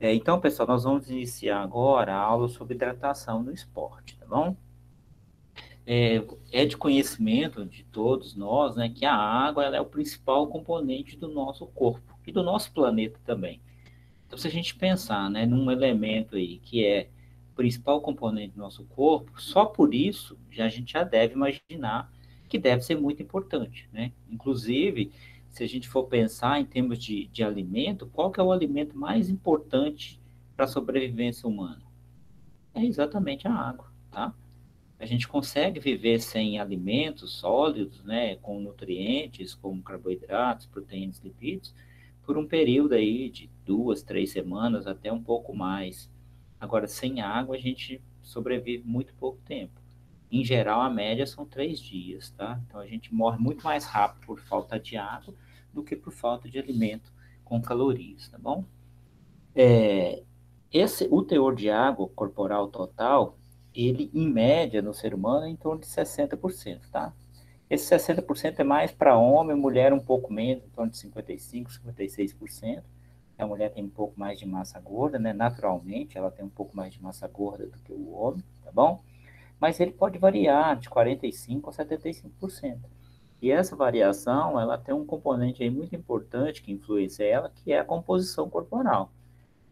Então, pessoal, nós vamos iniciar agora a aula sobre hidratação no esporte, tá bom? É, é de conhecimento de todos nós, né, que a água ela é o principal componente do nosso corpo e do nosso planeta também. Então, se a gente pensar, né, num elemento aí que é o principal componente do nosso corpo, só por isso a gente já deve imaginar que deve ser muito importante, né? Inclusive, se a gente for pensar em termos de alimento, qual que é o alimento mais importante para a sobrevivência humana? É exatamente a água, tá? A gente consegue viver sem alimentos sólidos, né, com nutrientes, como carboidratos, proteínas, lipídios, por um período aí de 2, 3 semanas, até um pouco mais. Agora, sem água, a gente sobrevive muito pouco tempo. Em geral, a média são 3 dias, tá? Então, a gente morre muito mais rápido por falta de água do que por falta de alimento com calorias, tá bom? O teor de água corporal total, ele, em média, no ser humano, é em torno de 60%, tá? Esse 60% é mais para homem, mulher um pouco menos, em torno de 55, 56%. A mulher tem um pouco mais de massa gorda, né? Naturalmente, ela tem um pouco mais de massa gorda do que o homem, tá bom? Mas ele pode variar de 45% a 75%. E essa variação, ela tem um componente aí muito importante que influencia ela, que é a composição corporal,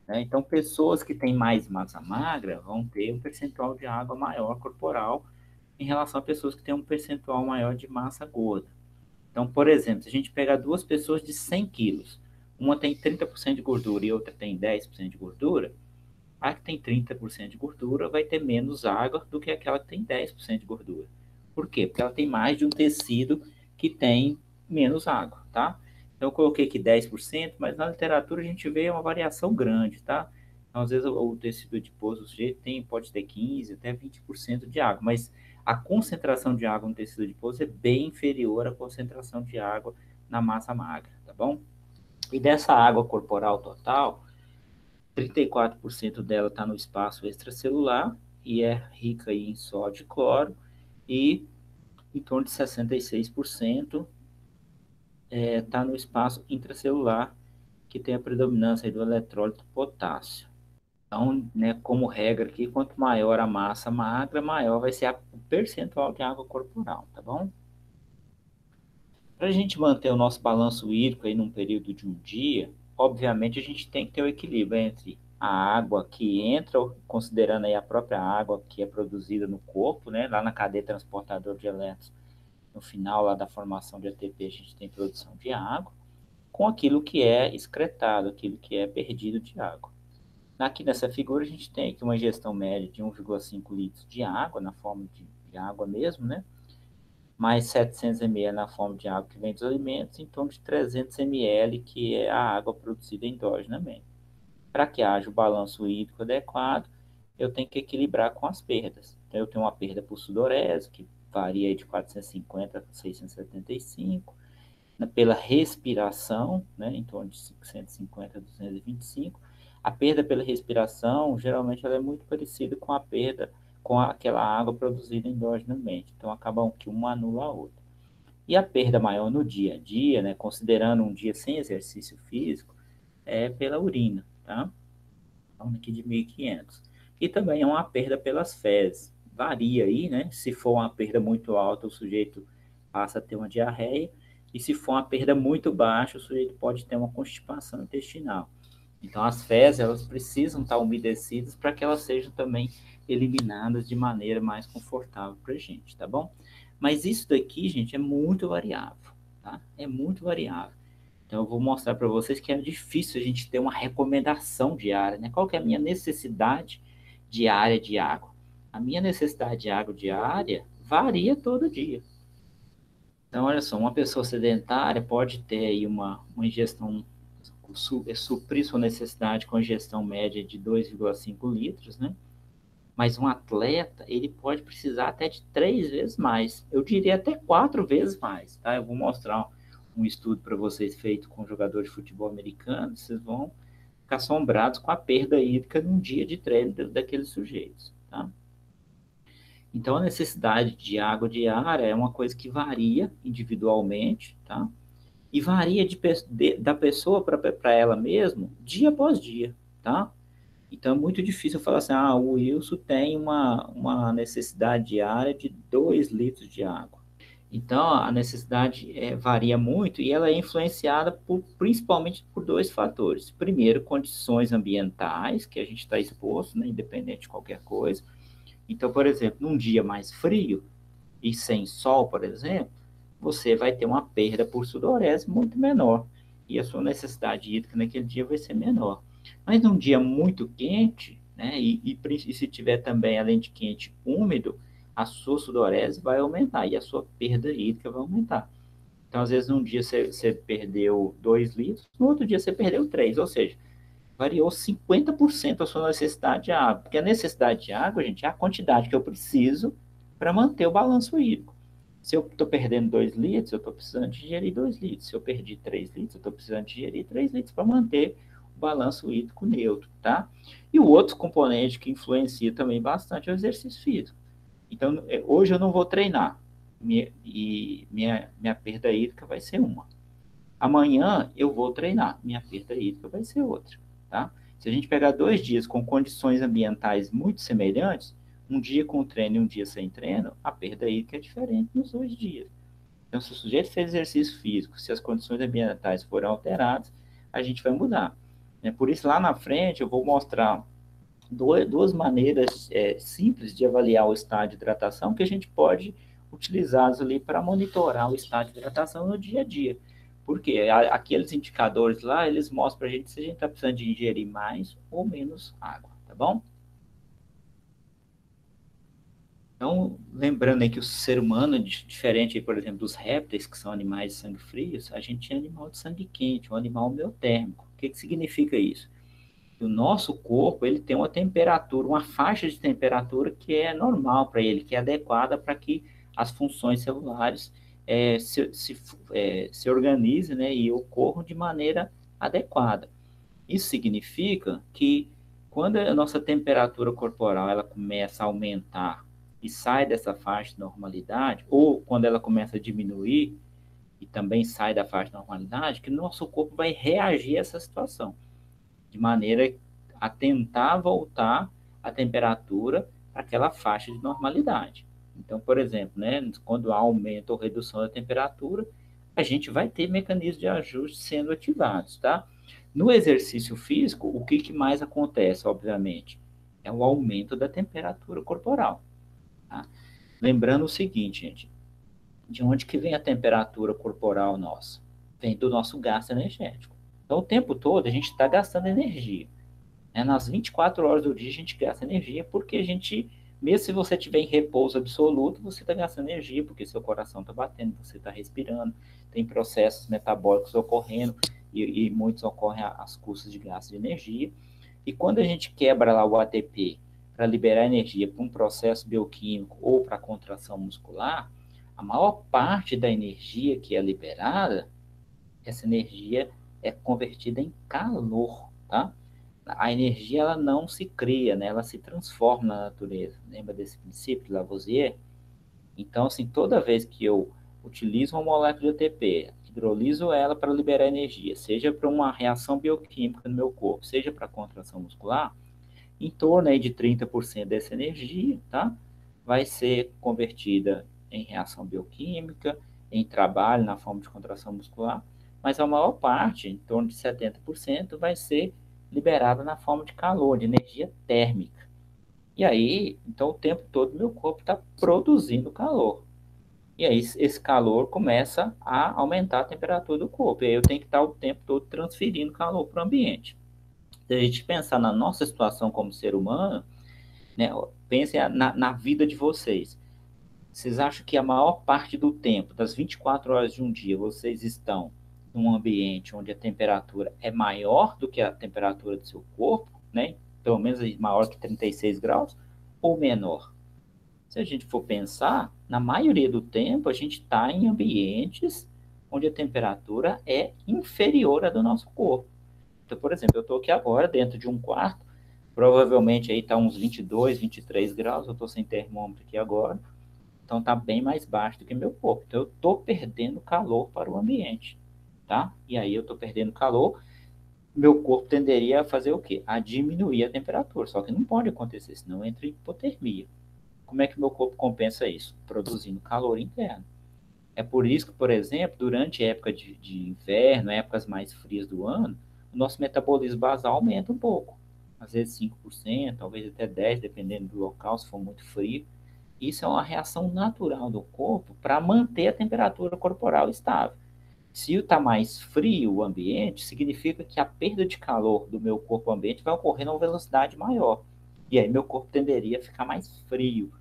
né? Então, pessoas que têm mais massa magra vão ter um percentual de água maior corporal em relação a pessoas que têm um percentual maior de massa gorda. Então, por exemplo, se a gente pegar duas pessoas de 100 quilos, uma tem 30% de gordura e outra tem 10% de gordura, a que tem 30% de gordura vai ter menos água do que aquela que tem 10% de gordura. Por quê? Porque ela tem mais de um tecido que tem menos água, tá? Então, eu coloquei aqui 10%, mas na literatura a gente vê uma variação grande, tá? Então, às vezes o tecido adiposo do sujeito pode ter 15 até 20% de água, mas a concentração de água no tecido adiposo é bem inferior à concentração de água na massa magra, tá bom? E dessa água corporal total, 34% dela está no espaço extracelular e é rica em sódio e cloro, e em torno de 66% está no espaço intracelular, que tem a predominância do eletrólito potássio. Então, né, como regra aqui, quanto maior a massa magra, maior vai ser o percentual de água corporal, tá bom? Para a gente manter o nosso balanço hídrico aí num período de um dia, obviamente a gente tem que ter o equilíbrio entre a água que entra, considerando aí a própria água que é produzida no corpo, né, lá na cadeia transportadora de elétrons, no final lá da formação de ATP a gente tem produção de água, com aquilo que é excretado, aquilo que é perdido de água. Aqui nessa figura a gente tem aqui uma ingestão média de 1,5 litros de água, na forma de água mesmo, né? Mais 700 ml na forma de água que vem dos alimentos, em torno de 300 ml, que é a água produzida endogenamente. Para que haja o balanço hídrico adequado, eu tenho que equilibrar com as perdas. Então, eu tenho uma perda por sudorese, que varia de 450 a 675, pela respiração, né, em torno de 550 a 225. A perda pela respiração, geralmente, ela é muito parecida com a perda com aquela água produzida endogenamente. Então, acabam que uma anula a outra. E a perda maior no dia a dia, né, considerando um dia sem exercício físico, é pela urina, tá? Falando aqui de 1.500. E também é uma perda pelas fezes. Varia aí, né? Se for uma perda muito alta, o sujeito passa a ter uma diarreia. E se for uma perda muito baixa, o sujeito pode ter uma constipação intestinal. Então, as fezes, elas precisam estar umedecidas para que elas sejam também eliminadas de maneira mais confortável para a gente, tá bom? Mas isso daqui, gente, é muito variável, tá? É muito variável. Então, eu vou mostrar para vocês que é difícil a gente ter uma recomendação diária, né? Qual que é a minha necessidade diária de água? A minha necessidade de água diária varia todo dia. Então, olha só, uma pessoa sedentária pode ter aí uma ingestão, suprir sua necessidade com ingestão média de 2,5 litros, né? Mas um atleta, ele pode precisar até de 3 vezes mais. Eu diria até 4 vezes mais, tá? Eu vou mostrar um estudo para vocês feito com um jogador de futebol americano, vocês vão ficar assombrados com a perda hídrica num dia de treino daqueles sujeitos, tá? Então, a necessidade de água diária é uma coisa que varia individualmente, tá? E varia da pessoa para ela mesma, dia após dia, tá? Então, é muito difícil falar assim, o Wilson tem uma necessidade diária de 2 litros de água. Então, a necessidade varia muito e ela é influenciada principalmente por dois fatores. Primeiro, condições ambientais, que a gente está exposto, né, independente de qualquer coisa. Então, por exemplo, num dia mais frio e sem sol, por exemplo, você vai ter uma perda por sudorese muito menor. E a sua necessidade hídrica naquele dia vai ser menor. Mas num dia muito quente, né, e se tiver também, além de quente, úmido, a sua sudorese vai aumentar e a sua perda hídrica vai aumentar. Então, às vezes, num dia você perdeu 2 litros, no outro dia você perdeu 3, ou seja, variou 50% a sua necessidade de água. Porque a necessidade de água, gente, é a quantidade que eu preciso para manter o balanço hídrico. Se eu estou perdendo 2 litros, eu estou precisando de ingerir 2 litros. Se eu perdi 3 litros, eu estou precisando de ingerir 3 litros para manter o balanço hídrico neutro, tá? E o outro componente que influencia também bastante é o exercício físico. Então, hoje eu não vou treinar minha perda hídrica vai ser uma. Amanhã eu vou treinar, minha perda hídrica vai ser outra, tá? Se a gente pegar 2 dias com condições ambientais muito semelhantes, um dia com treino e um dia sem treino, a perda hídrica é diferente nos 2 dias. Então, se o sujeito fez exercício físico, se as condições ambientais forem alteradas, a gente vai mudar. Por isso, lá na frente, eu vou mostrar duas maneiras simples de avaliar o estado de hidratação que a gente pode utilizar ali para monitorar o estado de hidratação no dia a dia. Porque aqueles indicadores lá, eles mostram para a gente se a gente está precisando de ingerir mais ou menos água, tá bom? Então, lembrando aí que o ser humano, diferente, por exemplo, dos répteis, que são animais de sangue frios, a gente é animal de sangue quente, um animal homeotérmico. O que significa isso? O nosso corpo ele tem uma temperatura, uma faixa de temperatura que é normal para ele, que é adequada para que as funções celulares se organizem, né, e ocorram de maneira adequada. Isso significa que quando a nossa temperatura corporal ela começa a aumentar e sai dessa faixa de normalidade, ou quando ela começa a diminuir e também sai da faixa de normalidade, que o nosso corpo vai reagir a essa situação de maneira a tentar voltar a temperatura para aquela faixa de normalidade. Então, por exemplo, né, quando há aumento ou redução da temperatura, a gente vai ter mecanismos de ajuste sendo ativados, tá? No exercício físico, o que mais acontece, obviamente, é o aumento da temperatura corporal. Tá? Lembrando o seguinte, gente, de onde que vem a temperatura corporal nossa? Vem do nosso gasto energético. Então, o tempo todo a gente está gastando energia. Nas 24 horas do dia a gente gasta energia porque a gente, mesmo se você estiver em repouso absoluto, você está gastando energia porque seu coração está batendo, você está respirando, tem processos metabólicos ocorrendo e muitos ocorrem às custas de gasto de energia. E quando a gente quebra lá o ATP para liberar energia para um processo bioquímico ou para contração muscular, a maior parte da energia que é liberada, essa energia é convertida em calor, tá? A energia ela não se cria, né? Ela se transforma na natureza. Lembra desse princípio de Lavoisier? Então, assim, toda vez que eu utilizo uma molécula de ATP, hidroliso ela para liberar energia, seja para uma reação bioquímica no meu corpo, seja para contração muscular, em torno aí de 30% dessa energia, tá? Vai ser convertida em reação bioquímica, em trabalho na forma de contração muscular, mas a maior parte, em torno de 70%, vai ser liberada na forma de calor, de energia térmica. E aí, então o tempo todo meu corpo está produzindo calor. E aí esse calor começa a aumentar a temperatura do corpo. E aí eu tenho que estar o tempo todo transferindo calor para o ambiente. Se a gente pensar na nossa situação como ser humano, né, pense na vida de vocês. Vocês acham que a maior parte do tempo, das 24 horas de um dia, vocês estão num ambiente onde a temperatura é maior do que a temperatura do seu corpo, né? Pelo menos maior que 36 graus, ou menor? Se a gente for pensar, na maioria do tempo a gente está em ambientes onde a temperatura é inferior à do nosso corpo. Então, por exemplo, eu estou aqui agora dentro de um quarto, provavelmente aí está uns 22, 23 graus, eu estou sem termômetro aqui agora, então está bem mais baixo do que meu corpo. Então eu estou perdendo calor para o ambiente, tá? E aí eu estou perdendo calor meu corpo tenderia a fazer o quê? A diminuir a temperatura. Só que não pode acontecer, senão entra em hipotermia. Como é que meu corpo compensa isso? Produzindo calor interno. É por isso que, por exemplo, durante a época de inverno, épocas mais frias do ano, o nosso metabolismo basal aumenta um pouco. Às vezes 5%, talvez até 10%, dependendo do local, se for muito frio. Isso é uma reação natural do corpo para manter a temperatura corporal estável. Se está mais frio o ambiente, significa que a perda de calor do meu corpo ambiente vai ocorrer numa velocidade maior. E aí meu corpo tenderia a ficar mais frio.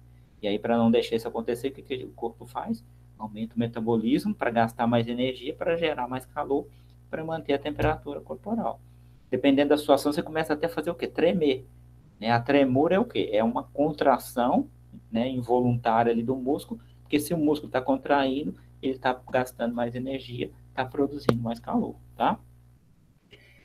E aí, para não deixar isso acontecer, o que o corpo faz? Aumenta o metabolismo para gastar mais energia, para gerar mais calor, para manter a temperatura corporal. Dependendo da situação, você começa até a fazer o quê? Tremer. Né? A tremor é o quê? É uma contração, né, involuntária ali do músculo, porque se o músculo está contraindo, ele está gastando mais energia, está produzindo mais calor, tá?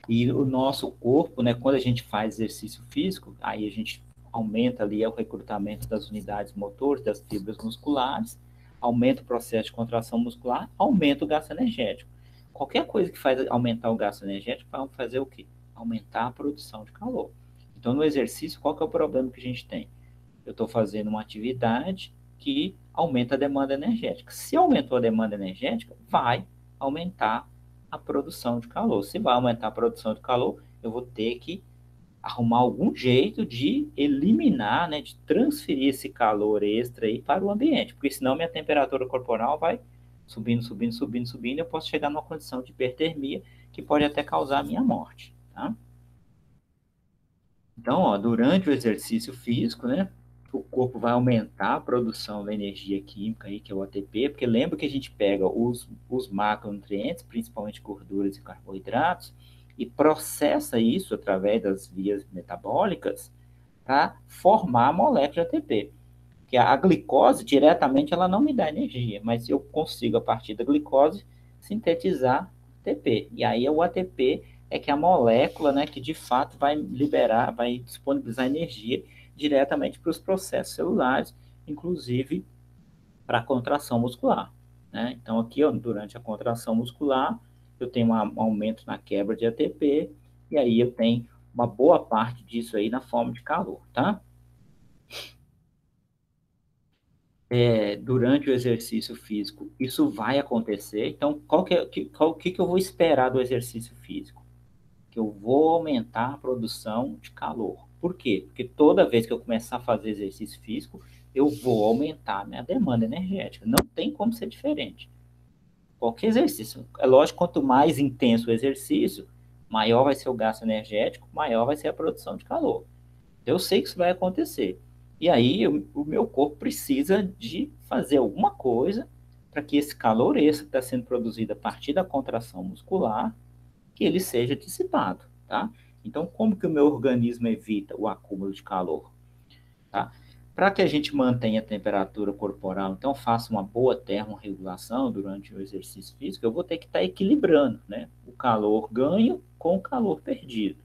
E o nosso corpo, né, quando a gente faz exercício físico, aí a gente aumenta ali o recrutamento das unidades motores, das fibras musculares, aumenta o processo de contração muscular, aumenta o gasto energético. Qualquer coisa que faz aumentar o gasto energético vai fazer o quê? Aumentar a produção de calor. Então, no exercício, qual que é o problema que a gente tem? Eu estou fazendo uma atividade que aumenta a demanda energética. Se aumentou a demanda energética, vai aumentar a produção de calor. Se vai aumentar a produção de calor, eu vou ter que arrumar algum jeito de eliminar, né, de transferir esse calor extra aí para o ambiente, porque senão minha temperatura corporal vai subindo, subindo, subindo, subindo, e eu posso chegar numa condição de hipertermia que pode até causar a minha morte, tá? Então, ó, durante o exercício físico, né, o corpo vai aumentar a produção da energia química aí, que é o ATP, porque lembra que a gente pega os macronutrientes, principalmente gorduras e carboidratos, e processa isso através das vias metabólicas para formar a molécula de ATP. Que a glicose diretamente ela não me dá energia, mas eu consigo a partir da glicose sintetizar ATP. E aí o ATP é que é a molécula, né, que de fato vai liberar, vai disponibilizar energia diretamente para os processos celulares, inclusive para a contração muscular. Né? Então aqui, ó, durante a contração muscular, eu tenho um aumento na quebra de ATP, e aí eu tenho uma boa parte disso aí na forma de calor, tá? Durante o exercício físico, isso vai acontecer. Então, o que eu vou esperar do exercício físico? Que eu vou aumentar a produção de calor. Por quê? Porque toda vez que eu começar a fazer exercício físico, eu vou aumentar a minha demanda energética. Não tem como ser diferente. Qualquer exercício. É lógico, quanto mais intenso o exercício, maior vai ser o gasto energético, maior vai ser a produção de calor. Eu sei que isso vai acontecer. E aí o meu corpo precisa de fazer alguma coisa para que esse calor extra que está sendo produzido a partir da contração muscular, que ele seja dissipado, tá? Então, como que o meu organismo evita o acúmulo de calor, tá? Para que a gente mantenha a temperatura corporal, então faça uma boa termorregulação durante o exercício físico, eu vou ter que estar equilibrando, né? O calor ganho com o calor perdido.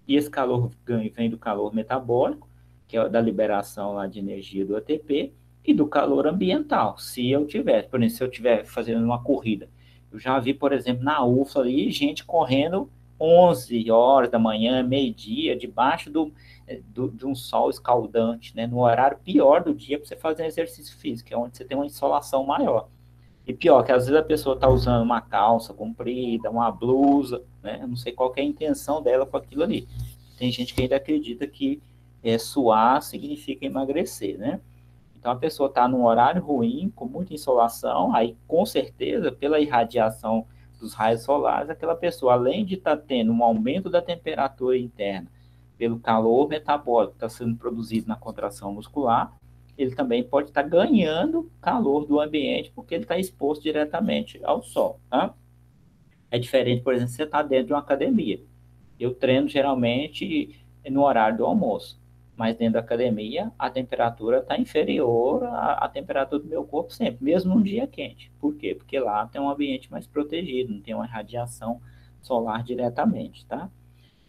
E esse calor ganho vem do calor metabólico, que é da liberação lá de energia do ATP, e do calor ambiental, se eu tiver, por exemplo, se eu estiver fazendo uma corrida. Eu já vi, por exemplo, na UFA ali, gente correndo 11 horas da manhã, meio-dia, debaixo de um sol escaldante, né? No horário pior do dia para você fazer um exercício físico, é onde você tem uma insolação maior. E pior, que às vezes a pessoa está usando uma calça comprida, uma blusa, né? Eu não sei qual é a intenção dela com aquilo ali. Tem gente que ainda acredita que suar significa emagrecer, né? Então a pessoa está num horário ruim, com muita insolação, aí com certeza, pela irradiação dos raios solares, aquela pessoa, além de estar tendo um aumento da temperatura interna, pelo calor metabólico que está sendo produzido na contração muscular, ele também pode estar ganhando calor do ambiente, porque ele está exposto diretamente ao sol, tá? É diferente, por exemplo, você está dentro de uma academia. Eu treino geralmente no horário do almoço, mas dentro da academia a temperatura está inferior à temperatura do meu corpo sempre, mesmo num dia quente. Por quê? Porque lá tem um ambiente mais protegido, não tem uma radiação solar diretamente, tá?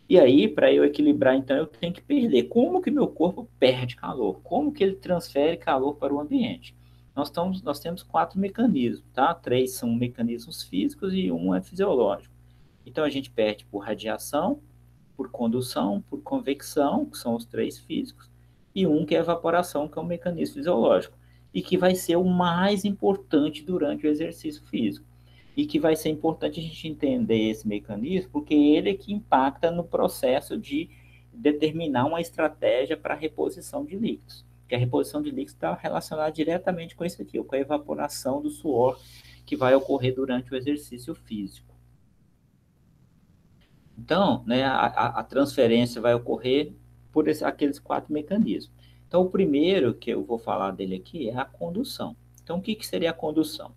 E aí, para eu equilibrar, então, eu tenho que perder. Como que meu corpo perde calor? Como que ele transfere calor para o ambiente? Nós temos quatro mecanismos, tá? Três são mecanismos físicos e um é fisiológico. Então, a gente perde por radiação, por condução, por convecção, que são os três físicos, e um que é a evaporação, que é um mecanismo fisiológico, e que vai ser o mais importante durante o exercício físico. E que vai ser importante a gente entender esse mecanismo, porque ele é que impacta no processo de determinar uma estratégia para a reposição de líquidos. Que a reposição de líquidos está relacionada diretamente com isso aqui, com a evaporação do suor que vai ocorrer durante o exercício físico. Então, né, a transferência vai ocorrer por aqueles quatro mecanismos. Então, o primeiro que eu vou falar dele aqui é a condução. Então, o que seria a condução?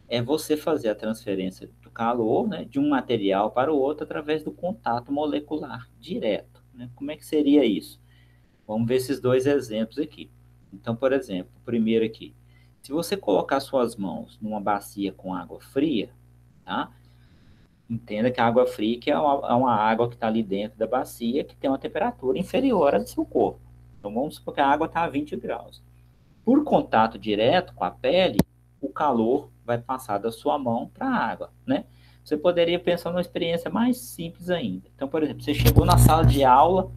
É você fazer a transferência do calor, né, de um material para o outro através do contato molecular direto. Né? Como é que seria isso? Vamos ver esses dois exemplos aqui. Então, por exemplo, o primeiro aqui. Se você colocar suas mãos numa bacia com água fria, tá? Entenda que a água fria que é uma água que está ali dentro da bacia que tem uma temperatura inferior à do seu corpo. Então, vamos supor que a água está a 20 graus. Por contato direto com a pele, o calor vai passar da sua mão para a água, né? Você poderia pensar numa experiência mais simples ainda. Então, por exemplo, você chegou na sala de aula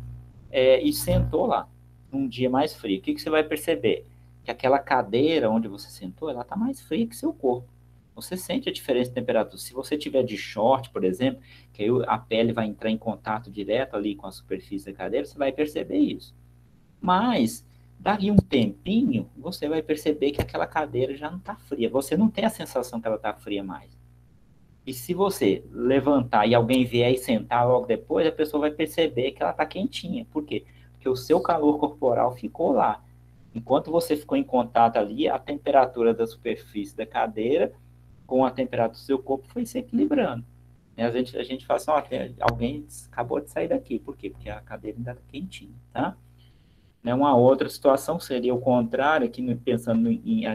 e sentou lá, num dia mais frio. O que você vai perceber? Que aquela cadeira onde você sentou, ela está mais fria que seu corpo. Você sente a diferença de temperatura. Se você tiver de short, por exemplo, que aí a pele vai entrar em contato direto ali com a superfície da cadeira, você vai perceber isso. Mas, daqui um tempinho, você vai perceber que aquela cadeira já não está fria. Você não tem a sensação que ela está fria mais. E se você levantar e alguém vier e sentar logo depois, a pessoa vai perceber que ela está quentinha. Por quê? Porque o seu calor corporal ficou lá. Enquanto você ficou em contato ali, a temperatura da superfície da cadeira com a temperatura do seu corpo foi se equilibrando. A gente fala assim, ó, alguém acabou de sair daqui. Por quê? Porque a cadeira ainda está quentinha, tá? Uma outra situação seria o contrário, aqui pensando em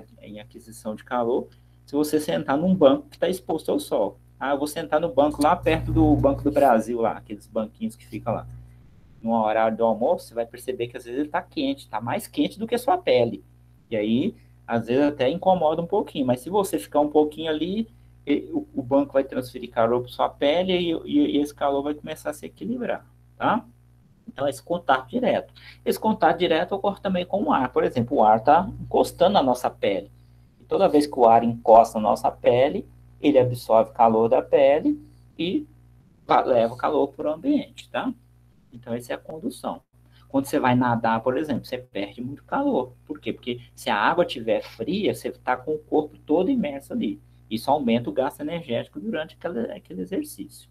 aquisição de calor, se você sentar num banco que está exposto ao sol. Ah, eu vou sentar no banco lá perto do Banco do Brasil, lá, aqueles banquinhos que ficam lá. No horário do almoço, você vai perceber que às vezes ele está quente, está mais quente do que a sua pele. E aí, às vezes até incomoda um pouquinho, mas se você ficar um pouquinho ali, o banco vai transferir calor para sua pele e esse calor vai começar a se equilibrar, tá? Então, esse contato direto. Esse contato direto ocorre também com o ar. Por exemplo, o ar está encostando na nossa pele. E toda vez que o ar encosta na nossa pele, ele absorve calor da pele e leva o calor para o ambiente, tá? Então, essa é a condução. Quando você vai nadar, por exemplo, você perde muito calor. Por quê? Porque se a água estiver fria, você está com o corpo todo imerso ali. Isso aumenta o gasto energético durante aquele exercício.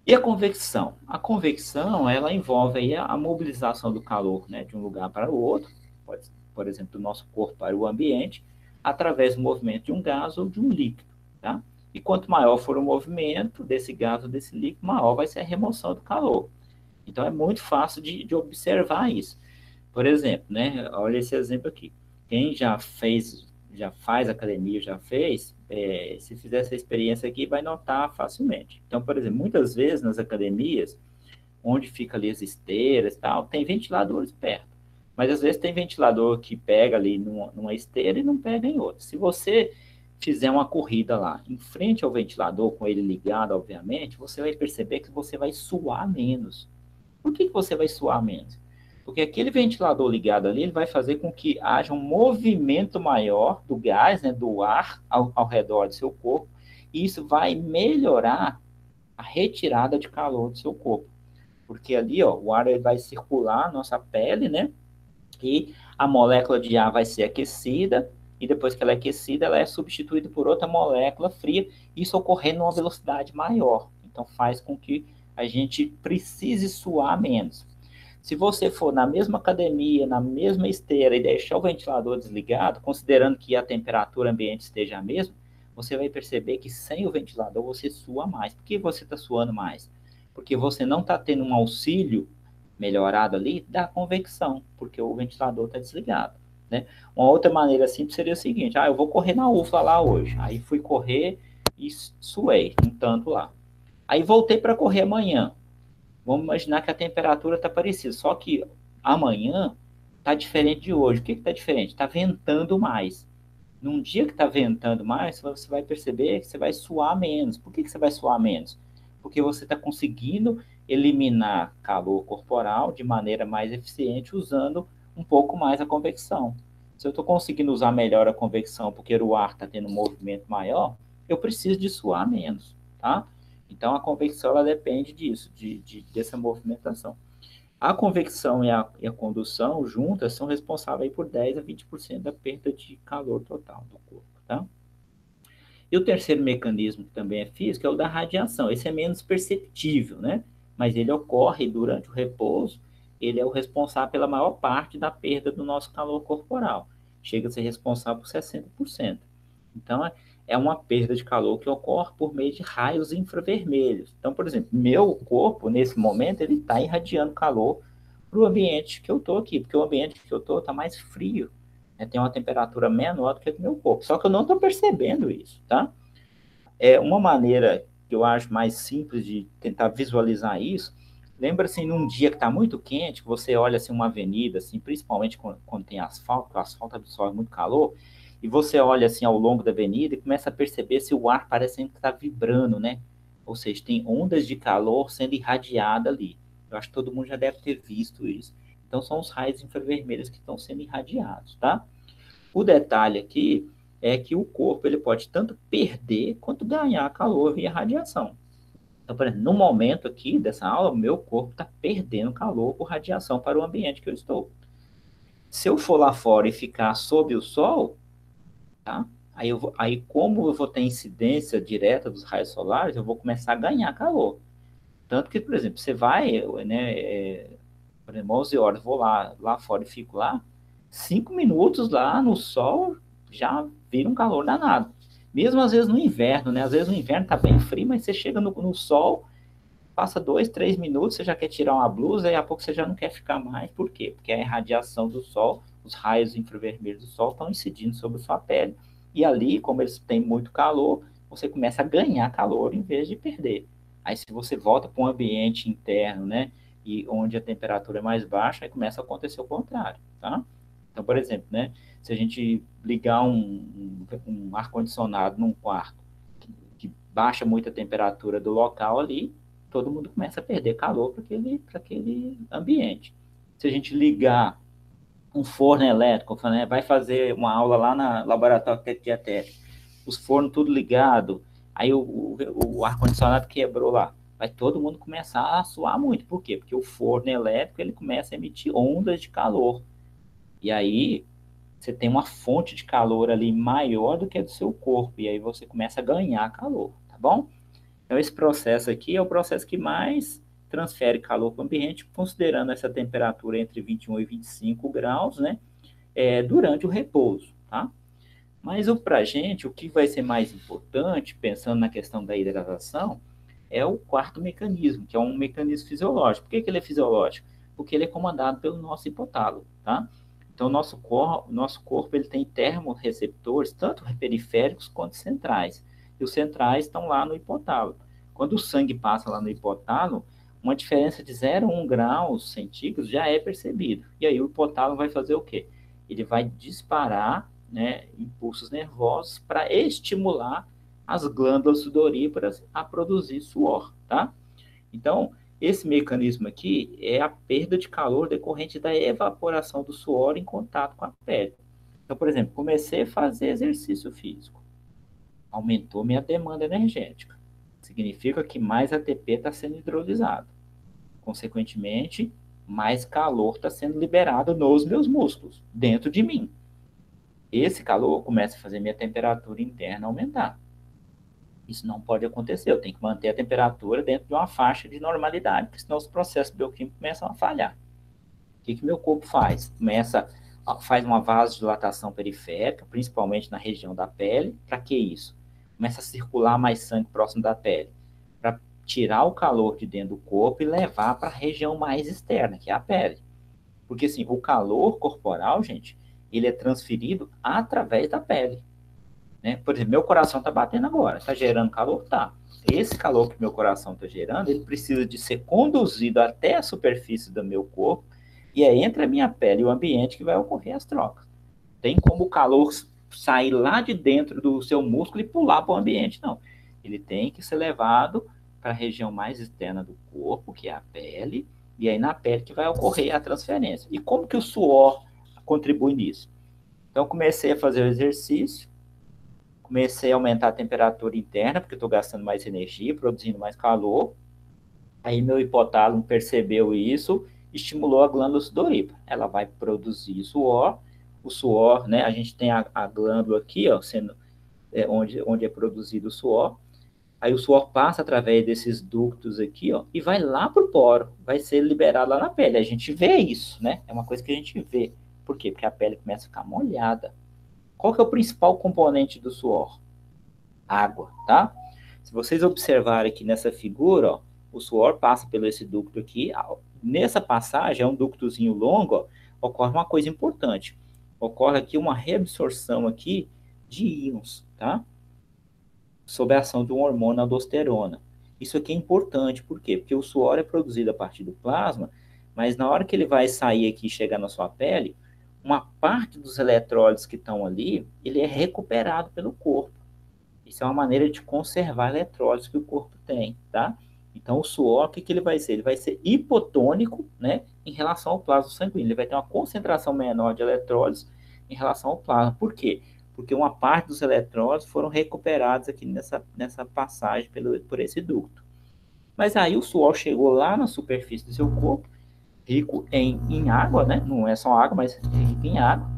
E a convecção? A convecção, ela envolve aí a mobilização do calor, né, de um lugar para o outro, pode, por exemplo, do nosso corpo para o ambiente, através do movimento de um gás ou de um líquido, tá? E quanto maior for o movimento desse gás ou desse líquido, maior vai ser a remoção do calor. Então, é muito fácil de observar isso. Por exemplo, né, olha esse exemplo aqui. Quem já faz academia, já fez, se fizer essa experiência aqui, vai notar facilmente. Então, por exemplo, muitas vezes nas academias, onde fica ali as esteiras e tal, tem ventiladores perto. Mas às vezes tem ventilador que pega ali numa esteira e não pega em outra. Se você fizer uma corrida lá, em frente ao ventilador, com ele ligado, obviamente, você vai perceber que você vai suar menos. Por que você vai suar menos? Porque aquele ventilador ligado ali, ele vai fazer com que haja um movimento maior do gás, né, do ar ao redor do seu corpo, e isso vai melhorar a retirada de calor do seu corpo. Porque ali, ó, o ar ele vai circular a nossa pele, né, e a molécula de ar vai ser aquecida, e depois que ela é aquecida, ela é substituída por outra molécula fria, isso ocorrendo numa velocidade maior. Então, faz com que a gente precise suar menos. Se você for na mesma academia, na mesma esteira e deixar o ventilador desligado, considerando que a temperatura ambiente esteja a mesma, você vai perceber que sem o ventilador você sua mais. Por que você está suando mais? Porque você não está tendo um auxílio melhorado ali da convecção, porque o ventilador está desligado. Né? Uma outra maneira simples seria o seguinte, eu vou correr na UFLA lá hoje. Aí fui correr e suei um tanto lá. Aí voltei para correr amanhã. Vamos imaginar que a temperatura está parecida, só que amanhã está diferente de hoje. O que está diferente? Está ventando mais. Num dia que está ventando mais, você vai perceber que você vai suar menos. Por que você vai suar menos? Porque você está conseguindo eliminar calor corporal de maneira mais eficiente usando um pouco mais a convecção. Se eu estou conseguindo usar melhor a convecção porque o ar está tendo um movimento maior, eu preciso de suar menos, tá? Então, a convecção, ela depende disso, dessa movimentação. A convecção e a condução juntas são responsáveis por 10 a 20% da perda de calor total do corpo, tá? E o terceiro mecanismo, que também é físico, é o da radiação. Esse é menos perceptível, né? Mas ele ocorre durante o repouso, ele é o responsável pela maior parte da perda do nosso calor corporal. Chega a ser responsável por 60%. Então, é uma perda de calor que ocorre por meio de raios infravermelhos. Então, por exemplo, meu corpo, nesse momento, ele está irradiando calor para o ambiente que eu estou aqui, porque o ambiente que eu estou está mais frio, né? Tem uma temperatura menor do que o meu corpo. Só que eu não estou percebendo isso, tá? É uma maneira que eu acho mais simples de tentar visualizar isso. Lembra assim, num dia que está muito quente, que você olha assim uma avenida, assim, principalmente quando tem asfalto, o asfalto absorve muito calor, e você olha assim ao longo da avenida e começa a perceber se o ar parecendo que está vibrando, né? Ou seja, tem ondas de calor sendo irradiadas ali. Eu acho que todo mundo já deve ter visto isso. Então são os raios infravermelhos que estão sendo irradiados, tá? O detalhe aqui é que o corpo ele pode tanto perder quanto ganhar calor via radiação. Então, por exemplo, no momento aqui dessa aula, o meu corpo está perdendo calor por radiação para o ambiente que eu estou. Se eu for lá fora e ficar sob o sol, tá? Aí, como eu vou ter incidência direta dos raios solares, eu vou começar a ganhar calor. Tanto que, por exemplo, você vai, né, por exemplo, 11 horas, vou lá fora e fico lá, 5 minutos lá no sol já vira um calor danado. Mesmo às vezes no inverno, né? Às vezes no inverno tá bem frio, mas você chega no sol, passa 2, 3 minutos, você já quer tirar uma blusa e a pouco você já não quer ficar mais. Por quê? Porque a irradiação do sol, os raios infravermelhos do sol estão incidindo sobre a sua pele. E ali, como eles têm muito calor, você começa a ganhar calor em vez de perder. Aí se você volta para um ambiente interno, né, e onde a temperatura é mais baixa, aí começa a acontecer o contrário, tá? Então, por exemplo, né, se a gente ligar um ar-condicionado num quarto que baixa muito a temperatura do local ali, todo mundo começa a perder calor para aquele ambiente. Se a gente ligar um forno elétrico, né, vai fazer uma aula lá na laboratório dietético, os fornos tudo ligado, aí o ar-condicionado quebrou lá, vai todo mundo começar a suar muito. Por quê? Porque o forno elétrico ele começa a emitir ondas de calor. E aí você tem uma fonte de calor ali maior do que a do seu corpo, e aí você começa a ganhar calor, tá bom? Então, esse processo aqui é o processo que mais transfere calor para o ambiente, considerando essa temperatura entre 21 e 25 graus, né? Durante o repouso, tá? Mas para a gente, o que vai ser mais importante, pensando na questão da hidratação, é o quarto mecanismo, que é um mecanismo fisiológico. Por que ele é fisiológico? Porque ele é comandado pelo nosso hipotálamo, tá? Então, nosso corpo ele tem termorreceptores, tanto periféricos quanto centrais. E os centrais estão lá no hipotálamo. Quando o sangue passa lá no hipotálamo, uma diferença de 0,1 graus centígrados já é percebido. E aí o hipotálamo vai fazer o quê? Ele vai disparar, né, impulsos nervosos para estimular as glândulas sudoríparas a produzir suor, tá? Então, esse mecanismo aqui é a perda de calor decorrente da evaporação do suor em contato com a pele. Então, por exemplo, comecei a fazer exercício físico, aumentou minha demanda energética. Significa que mais ATP está sendo hidrolisado. Consequentemente, mais calor está sendo liberado nos meus músculos, dentro de mim. Esse calor começa a fazer minha temperatura interna aumentar. Isso não pode acontecer, eu tenho que manter a temperatura dentro de uma faixa de normalidade, porque senão os processos bioquímicos começam a falhar. O que meu corpo faz? Faz uma vasodilatação periférica, principalmente na região da pele. Para que isso? Começa a circular mais sangue próximo da pele, para tirar o calor de dentro do corpo e levar para a região mais externa, que é a pele. Porque assim, o calor corporal, gente, ele é transferido através da pele. Né? Por exemplo, meu coração está batendo agora, está gerando calor? Tá. Esse calor que meu coração está gerando, ele precisa de ser conduzido até a superfície do meu corpo, e é entre a minha pele e o ambiente que vai ocorrer as trocas. Tem como o calor sair lá de dentro do seu músculo e pular para o ambiente, não. Ele tem que ser levado para a região mais externa do corpo, que é a pele, e aí na pele que vai ocorrer a transferência. E como que o suor contribui nisso? Então, comecei a fazer o exercício, comecei a aumentar a temperatura interna, porque estou gastando mais energia, produzindo mais calor. Aí meu hipotálamo percebeu isso, estimulou a glândula sudorípara. Ela vai produzir suor, o suor, né? A gente tem a glândula aqui, ó, sendo onde é produzido o suor. Aí o suor passa através desses ductos aqui, ó, e vai lá pro poro, vai ser liberado lá na pele. A gente vê isso, né? É uma coisa que a gente vê. Por quê? Porque a pele começa a ficar molhada. Qual que é o principal componente do suor? Água, tá? Se vocês observarem aqui nessa figura, ó, o suor passa pelo esse ducto aqui. Nessa passagem, é um ductozinho longo, ó, ocorre uma coisa importante. Ocorre aqui uma reabsorção aqui de íons, tá? Sob a ação de um hormônio aldosterona. Isso aqui é importante, por quê? Porque o suor é produzido a partir do plasma, mas na hora que ele vai sair aqui e chegar na sua pele, uma parte dos eletrólitos que estão ali, ele é recuperado pelo corpo. Isso é uma maneira de conservar eletrólitos que o corpo tem, tá? Então, o suor, o que ele vai ser? Ele vai ser hipotônico, né, em relação ao plasma sanguíneo. Ele vai ter uma concentração menor de eletrólitos em relação ao plasma. Por quê? Porque uma parte dos eletrólitos foram recuperados aqui nessa passagem por esse ducto. Mas aí o suor chegou lá na superfície do seu corpo, rico em água, né? Não é só água, mas rico em água.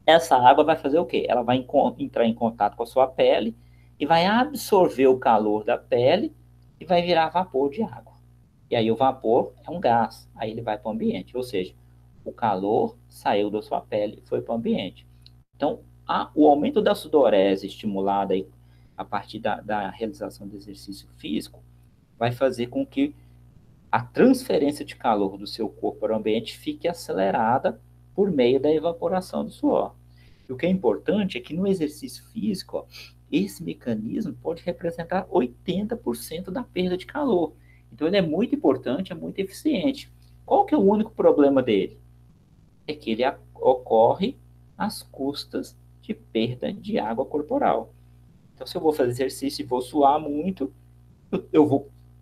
Essa água vai fazer o quê? Ela vai entrar em contato com a sua pele e vai absorver o calor da pele e vai virar vapor de água. E aí o vapor é um gás, aí ele vai para o ambiente, ou seja, o calor saiu da sua pele e foi para o ambiente. Então, o aumento da sudorese estimulada aí, a partir da realização do exercício físico vai fazer com que a transferência de calor do seu corpo para o ambiente fique acelerada por meio da evaporação do suor. E o que é importante é que no exercício físico, ó, esse mecanismo pode representar 80% da perda de calor. Então ele é muito importante, é muito eficiente. Qual que é o único problema dele? É que ele ocorre às custas de perda de água corporal. Então, se eu vou fazer exercício e vou suar muito,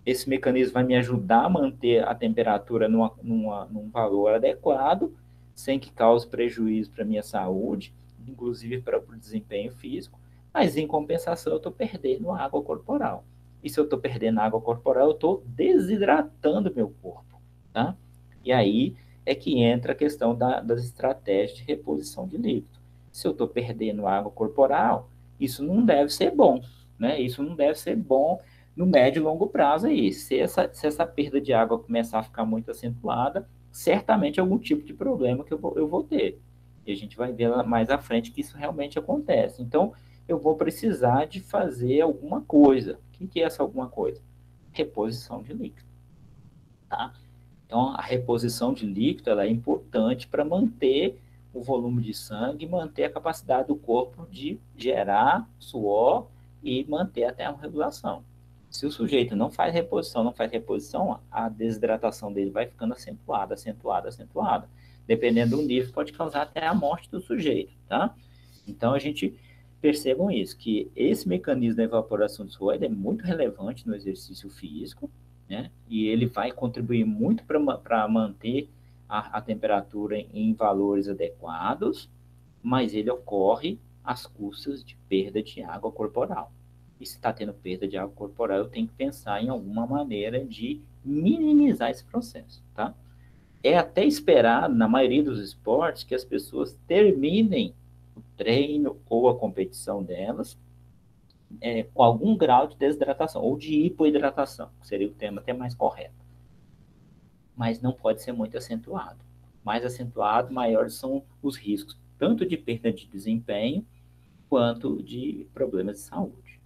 esse mecanismo vai me ajudar a manter a temperatura num valor adequado, sem que cause prejuízo para a minha saúde, inclusive para o desempenho físico, mas em compensação eu estou perdendo água corporal. E se eu estou perdendo água corporal, eu estou desidratando meu corpo, tá? E aí é que entra a questão das estratégias de reposição de líquido. Se eu estou perdendo água corporal, isso não deve ser bom, né? Isso não deve ser bom no médio e longo prazo aí. Se essa perda de água começar a ficar muito acentuada, certamente algum tipo de problema que eu vou ter. E a gente vai ver mais à frente que isso realmente acontece. Então, eu vou precisar de fazer alguma coisa. O que é essa alguma coisa? Reposição de líquido, tá? Então, a reposição de líquido ela é importante para manter o volume de sangue, manter a capacidade do corpo de gerar suor e manter a termorregulação. Se o sujeito não faz reposição, a desidratação dele vai ficando acentuada, acentuada, acentuada. Dependendo do nível, pode causar até a morte do sujeito, tá? Então, a gente percebam isso, que esse mecanismo da evaporação do suor é muito relevante no exercício físico, né? E ele vai contribuir muito para manter a temperatura em valores adequados, mas ele ocorre às custas de perda de água corporal. E se está tendo perda de água corporal, eu tenho que pensar em alguma maneira de minimizar esse processo, tá? É até esperado, na maioria dos esportes, que as pessoas terminem o treino ou a competição delas com algum grau de desidratação ou de hipoidratação, que seria o termo até mais correto. Mas não pode ser muito acentuado. Mais acentuado, maiores são os riscos, tanto de perda de desempenho, quanto de problemas de saúde.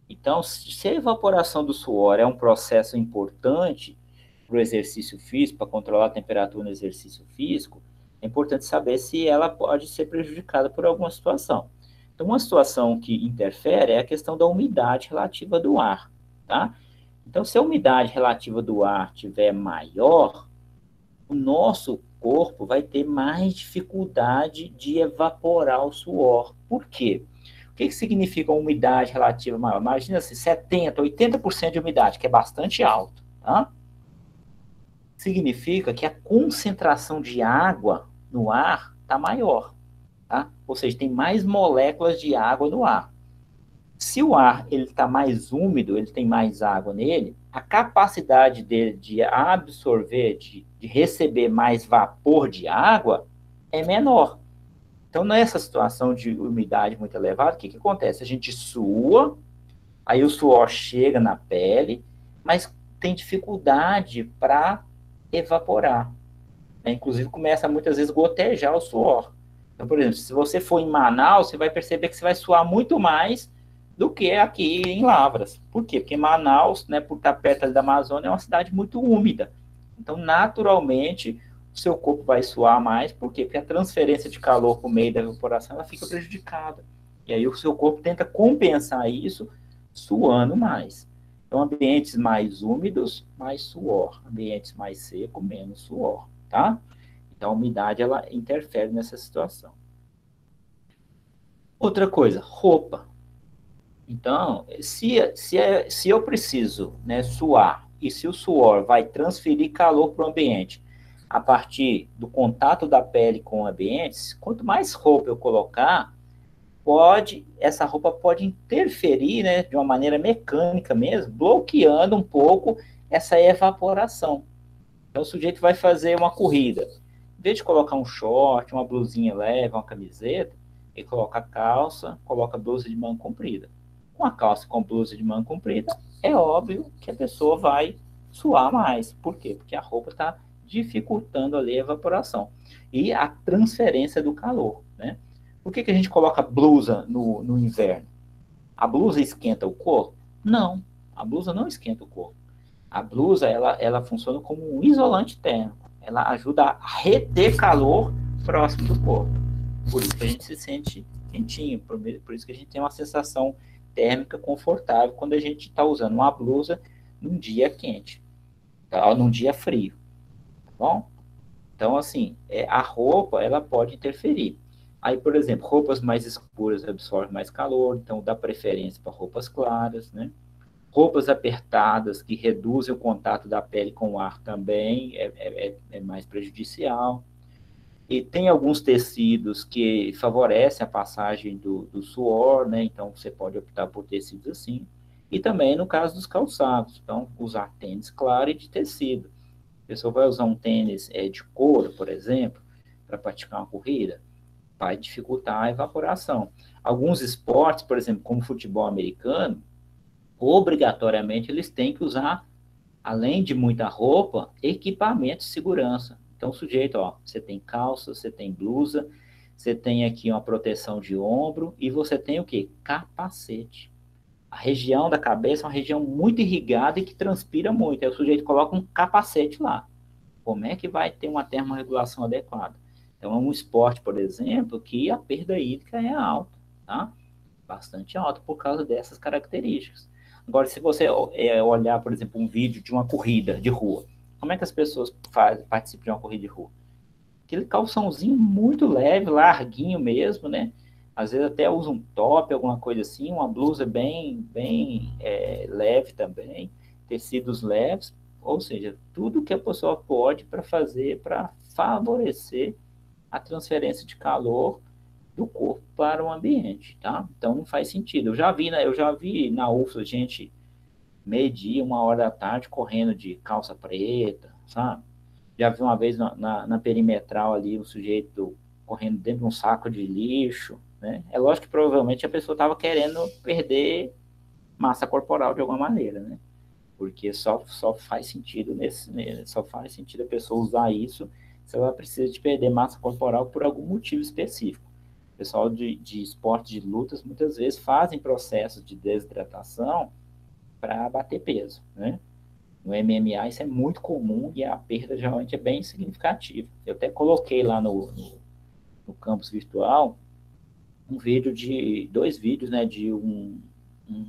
Então, se a evaporação do suor é um processo importante para o exercício físico, para controlar a temperatura no exercício físico, é importante saber se ela pode ser prejudicada por alguma situação. Então, uma situação que interfere é a questão da umidade relativa do ar, tá? Então, se a umidade relativa do ar estiver maior, o nosso corpo vai ter mais dificuldade de evaporar o suor. Por quê? O que significa uma umidade relativa maior? Imagina assim, 70%, 80% de umidade, que é bastante alto, tá? Significa que a concentração de água no ar está maior, tá? Ou seja, tem mais moléculas de água no ar. Se o ar ele está mais úmido, ele tem mais água nele, a capacidade dele de absorver, de receber mais vapor de água é menor. Então, nessa situação de umidade muito elevada, o que acontece? A gente sua, aí o suor chega na pele, mas tem dificuldade para evaporar. Né? Inclusive, começa muitas vezes a gotejar o suor. Então, por exemplo, se você for em Manaus, você vai perceber que você vai suar muito mais do que aqui em Lavras. Por quê? Porque Manaus, né, por estar perto da Amazônia, é uma cidade muito úmida. Então, naturalmente, o seu corpo vai suar mais. Por quê? Porque a transferência de calor por meio da evaporação ela fica prejudicada. E aí o seu corpo tenta compensar isso suando mais. Então, ambientes mais úmidos, mais suor. Ambientes mais secos, menos suor, tá? Então, a umidade, ela interfere nessa situação. Outra coisa, roupa. Então, se eu preciso, né, suar, e se o suor vai transferir calor para o ambiente a partir do contato da pele com o ambiente, quanto mais roupa eu colocar, essa roupa pode interferir, né, de uma maneira mecânica mesmo, bloqueando um pouco essa evaporação. Então, o sujeito vai fazer uma corrida. Em vez de colocar um short, uma blusinha leve, uma camiseta, ele coloca a calça, coloca blusa de manga comprida. Com a calça com blusa de manga comprida, é óbvio que a pessoa vai suar mais. Por quê? Porque a roupa está dificultando ali a evaporação e a transferência do calor, né? Por que a gente coloca blusa no inverno? A blusa esquenta o corpo? Não, a blusa não esquenta o corpo. A blusa, ela funciona como um isolante térmico. Ela ajuda a reter calor próximo do corpo. Por isso que a gente se sente quentinho, por isso que a gente tem uma sensação térmica confortável quando a gente está usando uma blusa num dia quente, tá? Num dia frio, tá bom? Então, assim, a roupa, ela pode interferir. Aí, por exemplo, roupas mais escuras absorvem mais calor, então dá preferência para roupas claras, né? Roupas apertadas que reduzem o contato da pele com o ar também é mais prejudicial. E tem alguns tecidos que favorecem a passagem do suor, né? Então você pode optar por tecidos assim. E também no caso dos calçados, então usar tênis claro e de tecido. A pessoa vai usar um tênis de couro, por exemplo, para praticar uma corrida, vai dificultar a evaporação. Alguns esportes, por exemplo, como o futebol americano, obrigatoriamente eles têm que usar, além de muita roupa, equipamento de segurança. Então, sujeito, ó, você tem calça, você tem blusa, você tem aqui uma proteção de ombro e você tem o quê? Capacete. A região da cabeça é uma região muito irrigada e que transpira muito. Aí o sujeito coloca um capacete lá. Como é que vai ter uma termorregulação adequada? Então, é um esporte, por exemplo, que a perda hídrica é alta, tá? Bastante alta por causa dessas características. Agora, se você olhar, por exemplo, um vídeo de uma corrida de rua, como é que as pessoas participam de uma corrida de rua? Aquele calçãozinho muito leve, larguinho mesmo, né? Às vezes até usa um top, alguma coisa assim, uma blusa bem leve também, tecidos leves, ou seja, tudo que a pessoa pode para fazer, para favorecer a transferência de calor do corpo para o ambiente, tá? Então não faz sentido. Eu já vi na UFSA gente meio-dia, 1 hora da tarde, correndo de calça preta, sabe? Já vi uma vez na perimetral ali, um sujeito correndo dentro de um saco de lixo, né? É lógico que provavelmente a pessoa estava querendo perder massa corporal de alguma maneira, né? Porque só faz sentido só faz sentido a pessoa usar isso se ela precisa de perder massa corporal por algum motivo específico. O pessoal de esporte de lutas muitas vezes fazem processos de desidratação para bater peso, né? No MMA isso é muito comum e a perda geralmente é bem significativa. Eu até coloquei lá no campus virtual dois vídeos, né, de um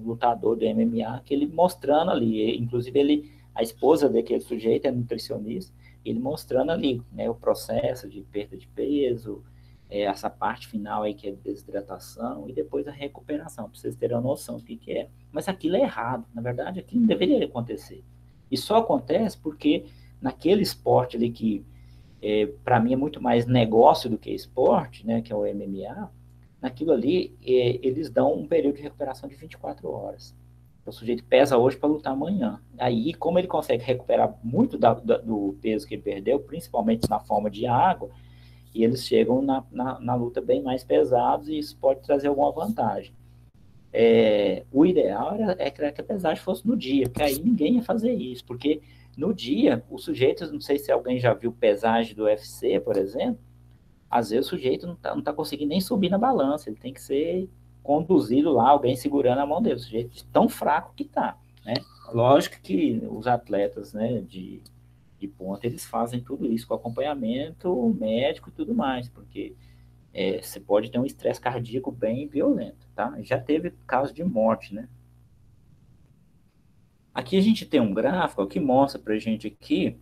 lutador do MMA que ele mostrando ali, inclusive a esposa daquele sujeito é nutricionista, ele mostrando ali, né, o processo de perda de peso, essa parte final aí que é desidratação, e depois a recuperação, para vocês terem uma noção do que é. Mas aquilo é errado, na verdade, aquilo não deveria acontecer. E só acontece porque naquele esporte ali que, para mim, é muito mais negócio do que esporte, né, que é o MMA, naquilo ali, eles dão um período de recuperação de 24 horas. O sujeito pesa hoje para lutar amanhã. Aí, como ele consegue recuperar muito do peso que ele perdeu, principalmente na forma de água, e eles chegam na luta bem mais pesados e isso pode trazer alguma vantagem. O ideal é que a pesagem fosse no dia, porque aí ninguém ia fazer isso, porque no dia, o sujeito, não sei se alguém já viu pesagem do UFC, por exemplo, às vezes o sujeito não tá conseguindo nem subir na balança, ele tem que ser conduzido lá, alguém segurando a mão dele, o sujeito tão fraco que tá, né? Lógico que os atletas, né, de ponta, eles fazem tudo isso com acompanhamento médico e tudo mais, porque você pode ter um estresse cardíaco bem violento, tá? Já teve casos de morte, né? Aqui a gente tem um gráfico que mostra para a gente aqui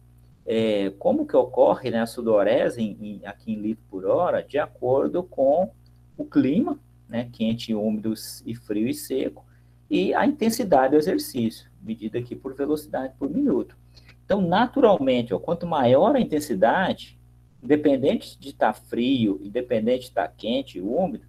como que ocorre, né, a sudorese aqui em litro por hora, de acordo com o clima, né, quente, úmido e frio e seco, e a intensidade do exercício, medida aqui por velocidade por minuto. Então, naturalmente, quanto maior a intensidade, independente de estar frio, independente de estar quente e úmido,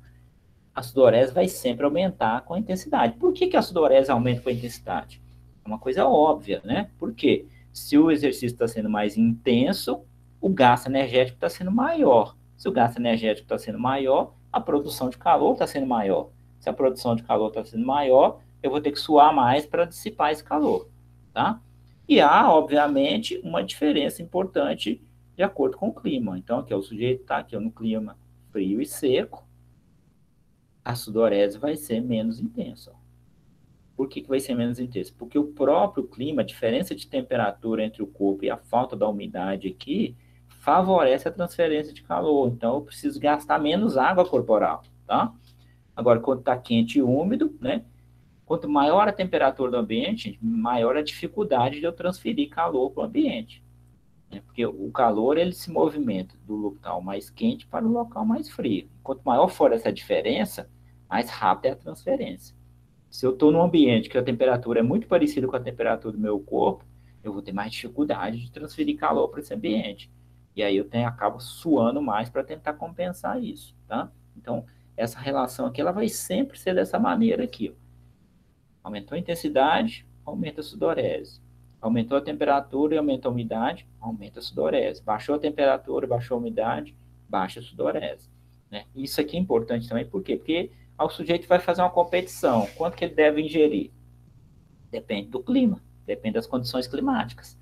a sudorese vai sempre aumentar com a intensidade. Por que a sudorese aumenta com a intensidade? É uma coisa óbvia, né? Por quê? Se o exercício está sendo mais intenso, o gasto energético está sendo maior. Se o gasto energético está sendo maior, a produção de calor está sendo maior. Se a produção de calor está sendo maior, eu vou ter que suar mais para dissipar esse calor, tá? E há, obviamente, uma diferença importante de acordo com o clima. Então, aqui, o sujeito está aqui no clima frio e seco, a sudorese vai ser menos intensa. Por que vai ser menos intensa? Porque o próprio clima, a diferença de temperatura entre o corpo e a falta da umidade aqui, favorece a transferência de calor. Então, eu preciso gastar menos água corporal, tá? Agora, quando está quente e úmido, né? Quanto maior a temperatura do ambiente, maior a dificuldade de eu transferir calor para o ambiente. Né? Porque o calor, ele se movimenta do local mais quente para o local mais frio. Quanto maior for essa diferença, mais rápida é a transferência. Se eu estou num ambiente que a temperatura é muito parecida com a temperatura do meu corpo, eu vou ter mais dificuldade de transferir calor para esse ambiente. E aí acabo suando mais para tentar compensar isso, tá? Então, essa relação aqui, ela vai sempre ser dessa maneira aqui, ó. Aumentou a intensidade, aumenta a sudorese. Aumentou a temperatura e aumenta a umidade, aumenta a sudorese. Baixou a temperatura, baixou a umidade, baixa a sudorese. Né? Isso aqui é importante também, por quê? Porque o sujeito vai fazer uma competição. Quanto que ele deve ingerir? Depende do clima, depende das condições climáticas.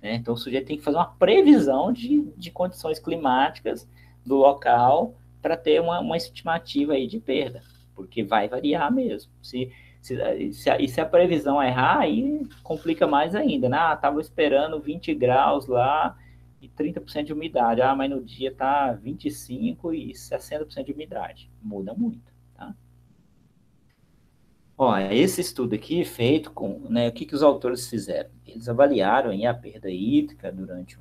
Né? Então, o sujeito tem que fazer uma previsão de condições climáticas do local para ter uma estimativa aí de perda, porque vai variar mesmo. Se a previsão errar, aí complica mais ainda. Né? Estava esperando 20 graus lá e 30% de umidade. Mas no dia está 25% e 60% de umidade. Muda muito. Tá? Ó, esse estudo aqui feito com, né, o que os autores fizeram? Eles avaliaram a perda hídrica durante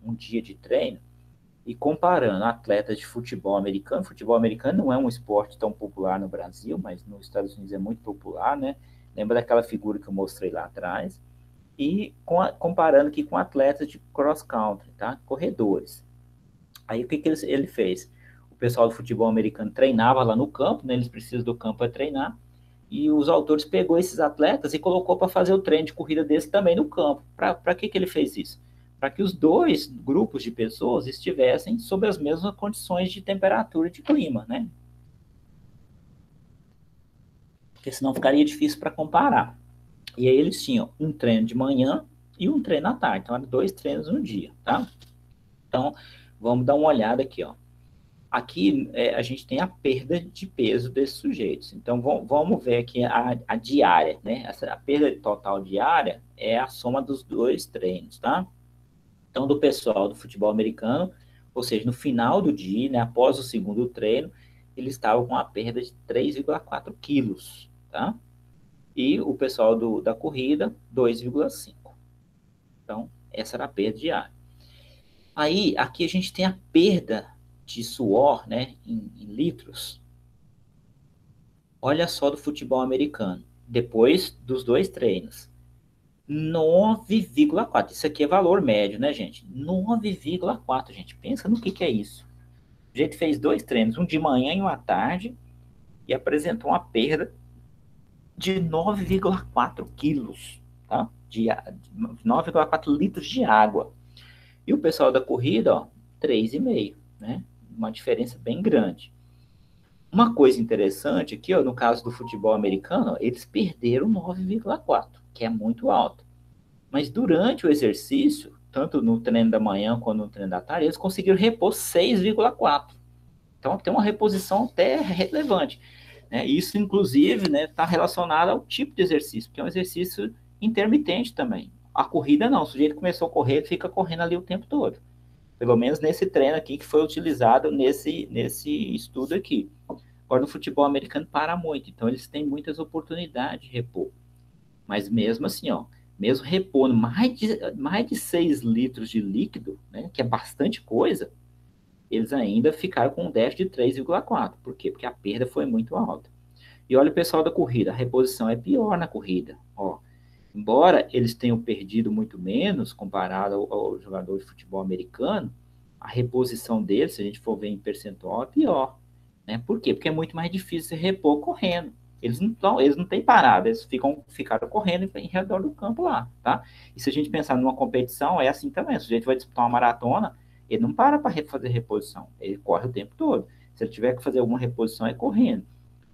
um dia de treino e comparando atletas de futebol americano. Futebol americano não é um esporte tão popular no Brasil, mas nos Estados Unidos é muito popular, né? Lembra daquela figura que eu mostrei lá atrás? E comparando aqui com atletas de cross country, tá? Corredores. Aí o que ele fez? O pessoal do futebol americano treinava lá no campo, né? Eles precisam do campo para treinar. E os autores pegou esses atletas e colocou para fazer o treino de corrida desse também no campo. Para que ele fez isso? Para que os dois grupos de pessoas estivessem sob as mesmas condições de temperatura e de clima, né? Porque senão ficaria difícil para comparar. E aí eles tinham um treino de manhã e um treino à tarde. Então, eram 2 treinos no dia, tá? Então, vamos dar uma olhada aqui, ó. Aqui a gente tem a perda de peso desses sujeitos. Então, vamos ver aqui a diária, né? A perda total diária é a soma dos 2 treinos, tá? Então, do pessoal do futebol americano, ou seja, no final do dia, né, após o segundo treino, eles estavam com a perda de 3,4 quilos, tá? E o pessoal da corrida, 2,5. Então, essa era a perda diária. Aí, aqui a gente tem a perda de suor, né, em litros. Olha só do futebol americano. Depois dos 2 treinos. 9,4. Isso aqui é valor médio, né, gente? 9,4, gente. Pensa no que é isso. O jeito fez 2 treinos, um de manhã e um à tarde, e apresentou uma perda de 9,4 quilos, tá? De 9,4 litros de água. E o pessoal da corrida, ó, 3,5, né? Uma diferença bem grande. Uma coisa interessante aqui, ó, no caso do futebol americano, eles perderam 9,4, que é muito alto. Mas durante o exercício, tanto no treino da manhã quanto no treino da tarde, eles conseguiram repor 6,4. Então tem uma reposição até relevante. Né? Isso, inclusive, está relacionado ao tipo de exercício, que é um exercício intermitente também. A corrida não, o sujeito começou a correr, ele fica correndo ali o tempo todo. Pelo menos nesse treino aqui que foi utilizado nesse estudo aqui. Agora, no futebol americano para muito, então eles têm muitas oportunidades de repor. Mas mesmo assim, ó, mesmo repondo mais de 6 litros de líquido, né, que é bastante coisa, eles ainda ficaram com um déficit de 3,4. Por quê? Porque a perda foi muito alta. E olha o pessoal da corrida, a reposição é pior na corrida. Ó, embora eles tenham perdido muito menos comparado ao jogador de futebol americano, a reposição deles, se a gente for ver em percentual, é pior. Né? Por quê? Porque é muito mais difícil repor correndo. Eles não têm parada, eles ficaram correndo em redor do campo lá, tá? E se a gente pensar numa competição, é assim também. Se o sujeito vai disputar uma maratona, ele não para fazer reposição, ele corre o tempo todo. Se ele tiver que fazer alguma reposição, é correndo.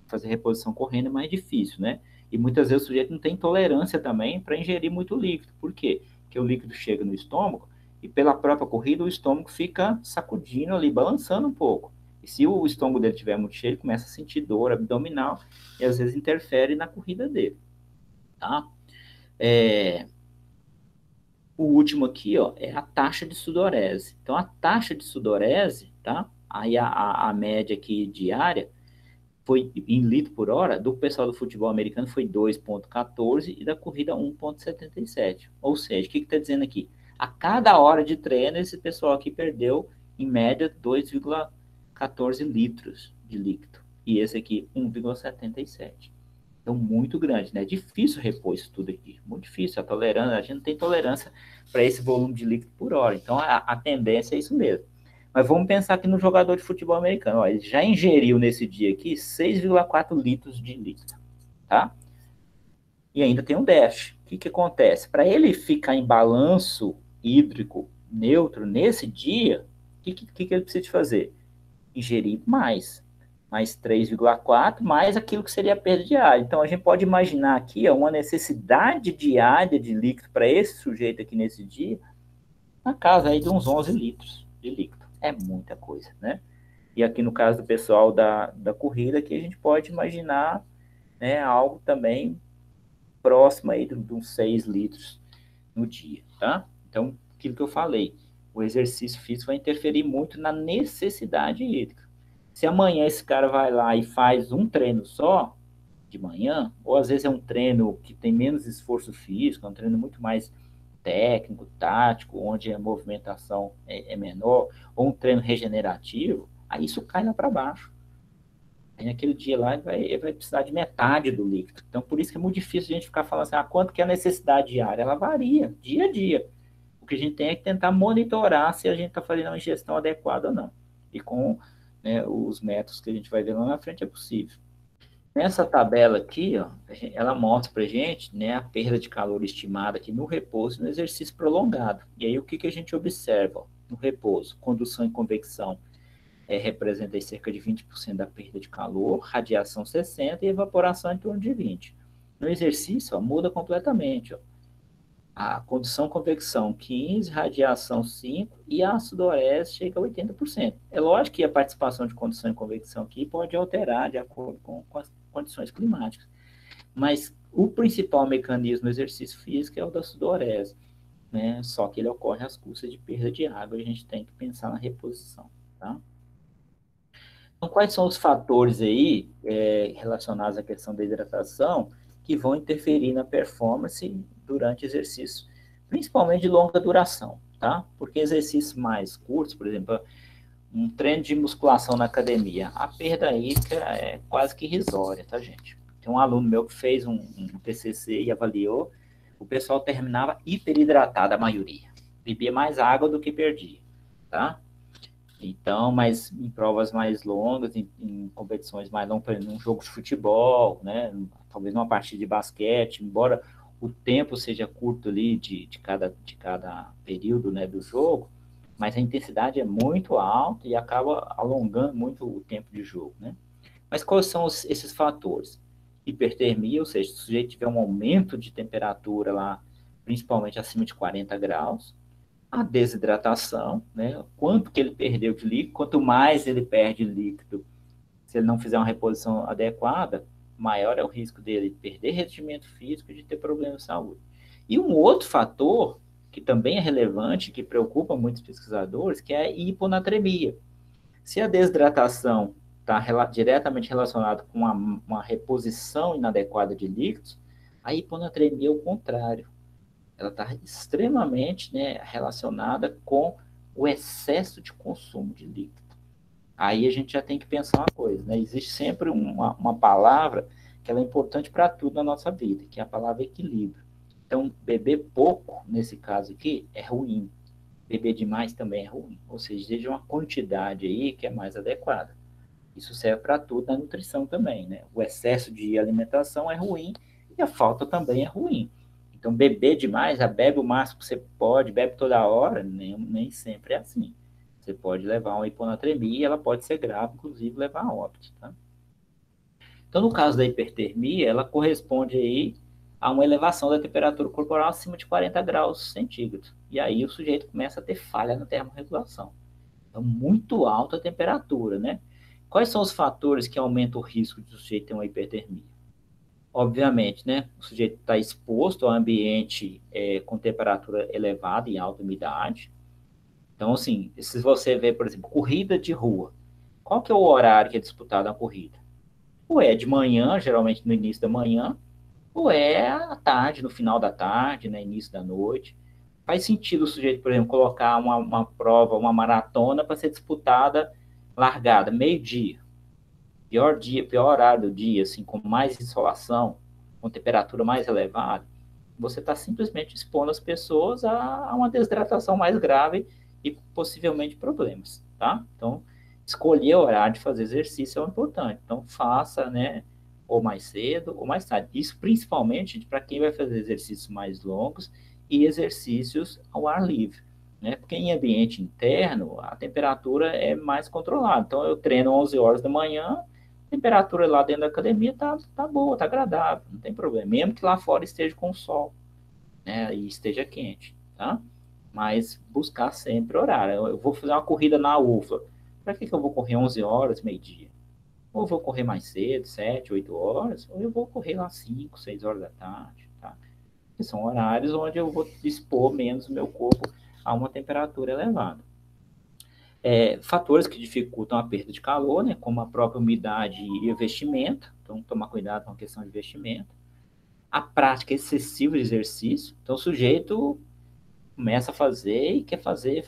Fazer reposição correndo é mais difícil, né? E muitas vezes o sujeito não tem tolerância também para ingerir muito líquido. Por quê? Porque o líquido chega no estômago e pela própria corrida o estômago fica sacudindo ali, balançando um pouco. E se o estômago dele estiver muito cheio, ele começa a sentir dor abdominal e às vezes interfere na corrida dele, tá? É, o último aqui, ó, é a taxa de sudorese. Então, a taxa de sudorese, tá? Aí a média aqui diária foi em litro por hora, do pessoal do futebol americano foi 2,14 e da corrida 1,77. Ou seja, o que está dizendo aqui? A cada hora de treino, esse pessoal aqui perdeu, em média, 2,14 litros de líquido. E esse aqui, 1,77. Então, muito grande, né? É difícil repor isso tudo aqui. Muito difícil. A gente não tem tolerância para esse volume de líquido por hora. Então, a tendência é isso mesmo. Mas vamos pensar aqui no jogador de futebol americano. Ó, ele já ingeriu nesse dia aqui 6,4 litros de líquido, tá? E ainda tem um déficit. O que acontece? Para ele ficar em balanço hídrico neutro nesse dia, o que ele precisa fazer? Ingerir mais 3,4, mais aquilo que seria a perda diária. Então, a gente pode imaginar aqui ó, uma necessidade diária de líquido para esse sujeito aqui nesse dia, na casa aí de uns 11 litros de líquido. É muita coisa, né? E aqui no caso do pessoal da corrida, que a gente pode imaginar né, algo também próximo aí de uns 6 litros no dia, tá? Então, aquilo que eu falei, o exercício físico vai interferir muito na necessidade hídrica. Se amanhã esse cara vai lá e faz um treino só, de manhã, ou às vezes é um treino que tem menos esforço físico, é um treino muito mais técnico, tático, onde a movimentação é menor, ou um treino regenerativo, aí isso cai lá para baixo. Aí naquele dia lá ele vai precisar de metade do líquido. Então, por isso que é muito difícil a gente ficar falando assim, quanto que é a necessidade diária? Ela varia, dia a dia. O que a gente tem é que tentar monitorar se a gente está fazendo uma ingestão adequada ou não. E com né, os métodos que a gente vai ver lá na frente é possível. Nessa tabela aqui, ó, ela mostra para a gente né, a perda de calor estimada aqui no repouso e no exercício prolongado. E aí o que a gente observa? Ó, no repouso, condução e convecção representa aí cerca de 20% da perda de calor, radiação 60% e evaporação em torno de 20%. No exercício, ó, muda completamente. Ó. A condução convecção 15%, radiação 5% e a sudorese chega a 80%. É lógico que a participação de condução e convecção aqui pode alterar de acordo com as condições climáticas, mas o principal mecanismo do exercício físico é o da sudorese, né? Só que ele ocorre às custas de perda de água e a gente tem que pensar na reposição, tá? Então, quais são os fatores aí relacionados à questão da hidratação que vão interferir na performance durante exercício, principalmente de longa duração? tá? Porque exercícios mais curtos, por exemplo, um treino de musculação na academia, a perda hídrica é quase que irrisória, tá, gente? Tem um aluno meu que fez um TCC e avaliou, o pessoal terminava hiperidratado, a maioria. Bebia mais água do que perdia, tá? Então, mas em provas mais longas, em competições mais longas, num jogo de futebol, né? Talvez numa partida de basquete, embora o tempo seja curto ali de cada período, né, do jogo, mas a intensidade é muito alta e acaba alongando muito o tempo de jogo, né? Mas quais são esses fatores? Hipertermia, ou seja, se o sujeito tiver um aumento de temperatura lá, principalmente acima de 40 graus, a desidratação, né? Quanto que ele perdeu de líquido, quanto mais ele perde líquido, se ele não fizer uma reposição adequada, maior é o risco dele perder rendimento físico e de ter problemas de saúde. E um outro fator que também é relevante, que preocupa muitos pesquisadores, que é a hiponatremia. Se a desidratação está diretamente relacionada com uma reposição inadequada de líquidos, a hiponatremia é o contrário, ela está extremamente, né, relacionada com o excesso de consumo de líquido. Aí a gente já tem que pensar uma coisa, né? Existe sempre uma palavra que ela é importante para tudo na nossa vida, que é a palavra equilíbrio. Então, beber pouco, nesse caso aqui, é ruim. Beber demais também é ruim. Ou seja, exige uma quantidade aí que é mais adequada. Isso serve para tudo na nutrição também, né? O excesso de alimentação é ruim e a falta também é ruim. Então, beber demais, bebe o máximo que você pode, bebe toda hora, nem sempre é assim. Você pode levar uma hiponatremia e ela pode ser grave, inclusive levar a óbito, tá? Então, no caso da hipertermia, ela corresponde aí a uma elevação da temperatura corporal acima de 40 graus centígrados. E aí o sujeito começa a ter falha na termorregulação. Então, muito alta a temperatura, né? Quais são os fatores que aumentam o risco de o sujeito ter uma hipertermia? Obviamente, né? O sujeito está exposto ao ambiente com temperatura elevada e alta umidade. Então, assim, se você vê, por exemplo, corrida de rua, qual que é o horário que é disputada a corrida? Ou é de manhã, geralmente no início da manhã, ou é à tarde, no final da tarde, né, início da noite. Faz sentido o sujeito, por exemplo, colocar uma prova, uma maratona para ser disputada largada, meio-dia. Pior dia, pior horário do dia, assim, com mais insolação, com temperatura mais elevada, você está simplesmente expondo as pessoas a uma desidratação mais grave e possivelmente problemas, tá? Então, escolher o horário de fazer exercício é importante. Então, faça, né, ou mais cedo ou mais tarde. Isso principalmente para quem vai fazer exercícios mais longos e exercícios ao ar livre, né? Porque em ambiente interno, a temperatura é mais controlada. Então, eu treino 11 horas da manhã, a temperatura lá dentro da academia tá boa, tá agradável, não tem problema. Mesmo que lá fora esteja com sol, né, e esteja quente, tá? Mas buscar sempre horário. Eu vou fazer uma corrida na UFLA. Para que eu vou correr 11 horas, meio-dia? Ou eu vou correr mais cedo, 7, 8 horas, ou eu vou correr lá 5, 6 horas da tarde, tá? Que são horários onde eu vou expor menos o meu corpo a uma temperatura elevada. Fatores que dificultam a perda de calor, né, como a própria umidade e o vestimento, então tomar cuidado com a questão de vestimento. A prática excessiva de exercício, então o sujeito começa a fazer e quer fazer.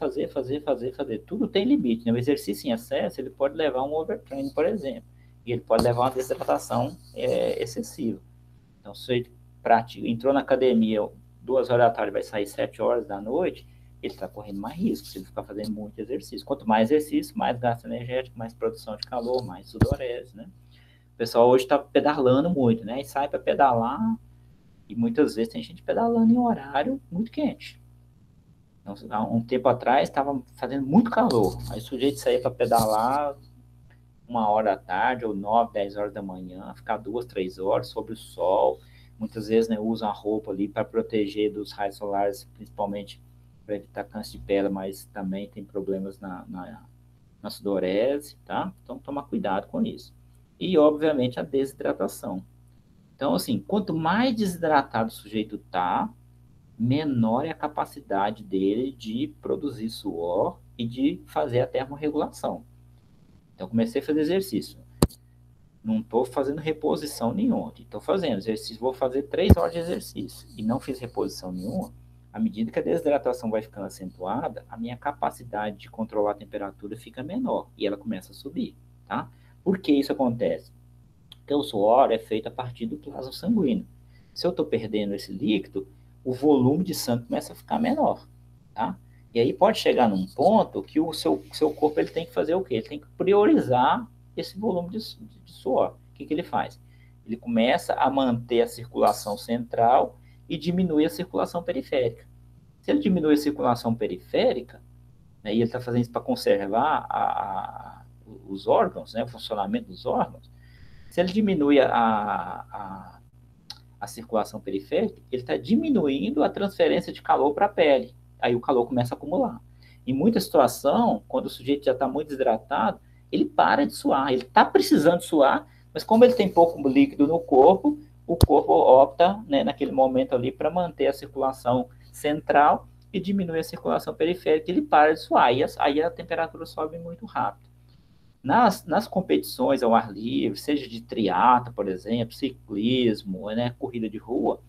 Tudo tem limite, né? O exercício em excesso, ele pode levar a um overtraining, por exemplo, e ele pode levar a uma desidratação excessiva. Então, se o sujeito entrou na academia 2 horas da tarde, vai sair 7 horas da noite, ele está correndo mais risco se ele ficar fazendo muito exercício. Quanto mais exercício, mais gasto energético, mais produção de calor, mais sudorese, né? O pessoal hoje está pedalando muito, né? E sai para pedalar, e muitas vezes tem gente pedalando em horário muito quente. Então, há um tempo atrás estava fazendo muito calor. Aí o sujeito saía para pedalar 1 hora da tarde, ou 9, 10 horas da manhã, ficar 2, 3 horas sob o sol. Muitas vezes, né, usam a roupa ali para proteger dos raios solares, principalmente para evitar câncer de pele, mas também tem problemas na sudorese, tá? Então, tomar cuidado com isso. E, obviamente, a desidratação. Então, assim, quanto mais desidratado o sujeito está, menor é a capacidade dele de produzir suor e de fazer a termorregulação. Então, comecei a fazer exercício. Não estou fazendo reposição nenhuma. Estou fazendo exercício, vou fazer 3 horas de exercício e não fiz reposição nenhuma. À medida que a desidratação vai ficando acentuada, a minha capacidade de controlar a temperatura fica menor e ela começa a subir, tá? Por que isso acontece? Porque o suor é feito a partir do plasma sanguíneo. Se eu estou perdendo esse líquido, o volume de sangue começa a ficar menor, tá? E aí pode chegar num ponto que o seu corpo ele tem que fazer o quê? Ele tem que priorizar esse volume de suor. O que ele faz? Ele começa a manter a circulação central e diminui a circulação periférica. Se ele diminui a circulação periférica, né, e ele está fazendo isso para conservar os órgãos, né, o funcionamento dos órgãos, se ele diminui a circulação periférica, ele está diminuindo a transferência de calor para a pele. Aí o calor começa a acumular. Em muita situação, quando o sujeito já está muito desidratado, ele para de suar. Ele está precisando suar, mas como ele tem pouco líquido no corpo, o corpo opta, né, naquele momento ali, para manter a circulação central e diminuir a circulação periférica. Ele para de suar. Aí a temperatura sobe muito rápido. Nas competições ao ar livre, seja de triatlo, por exemplo, ciclismo, né, corrida de rua,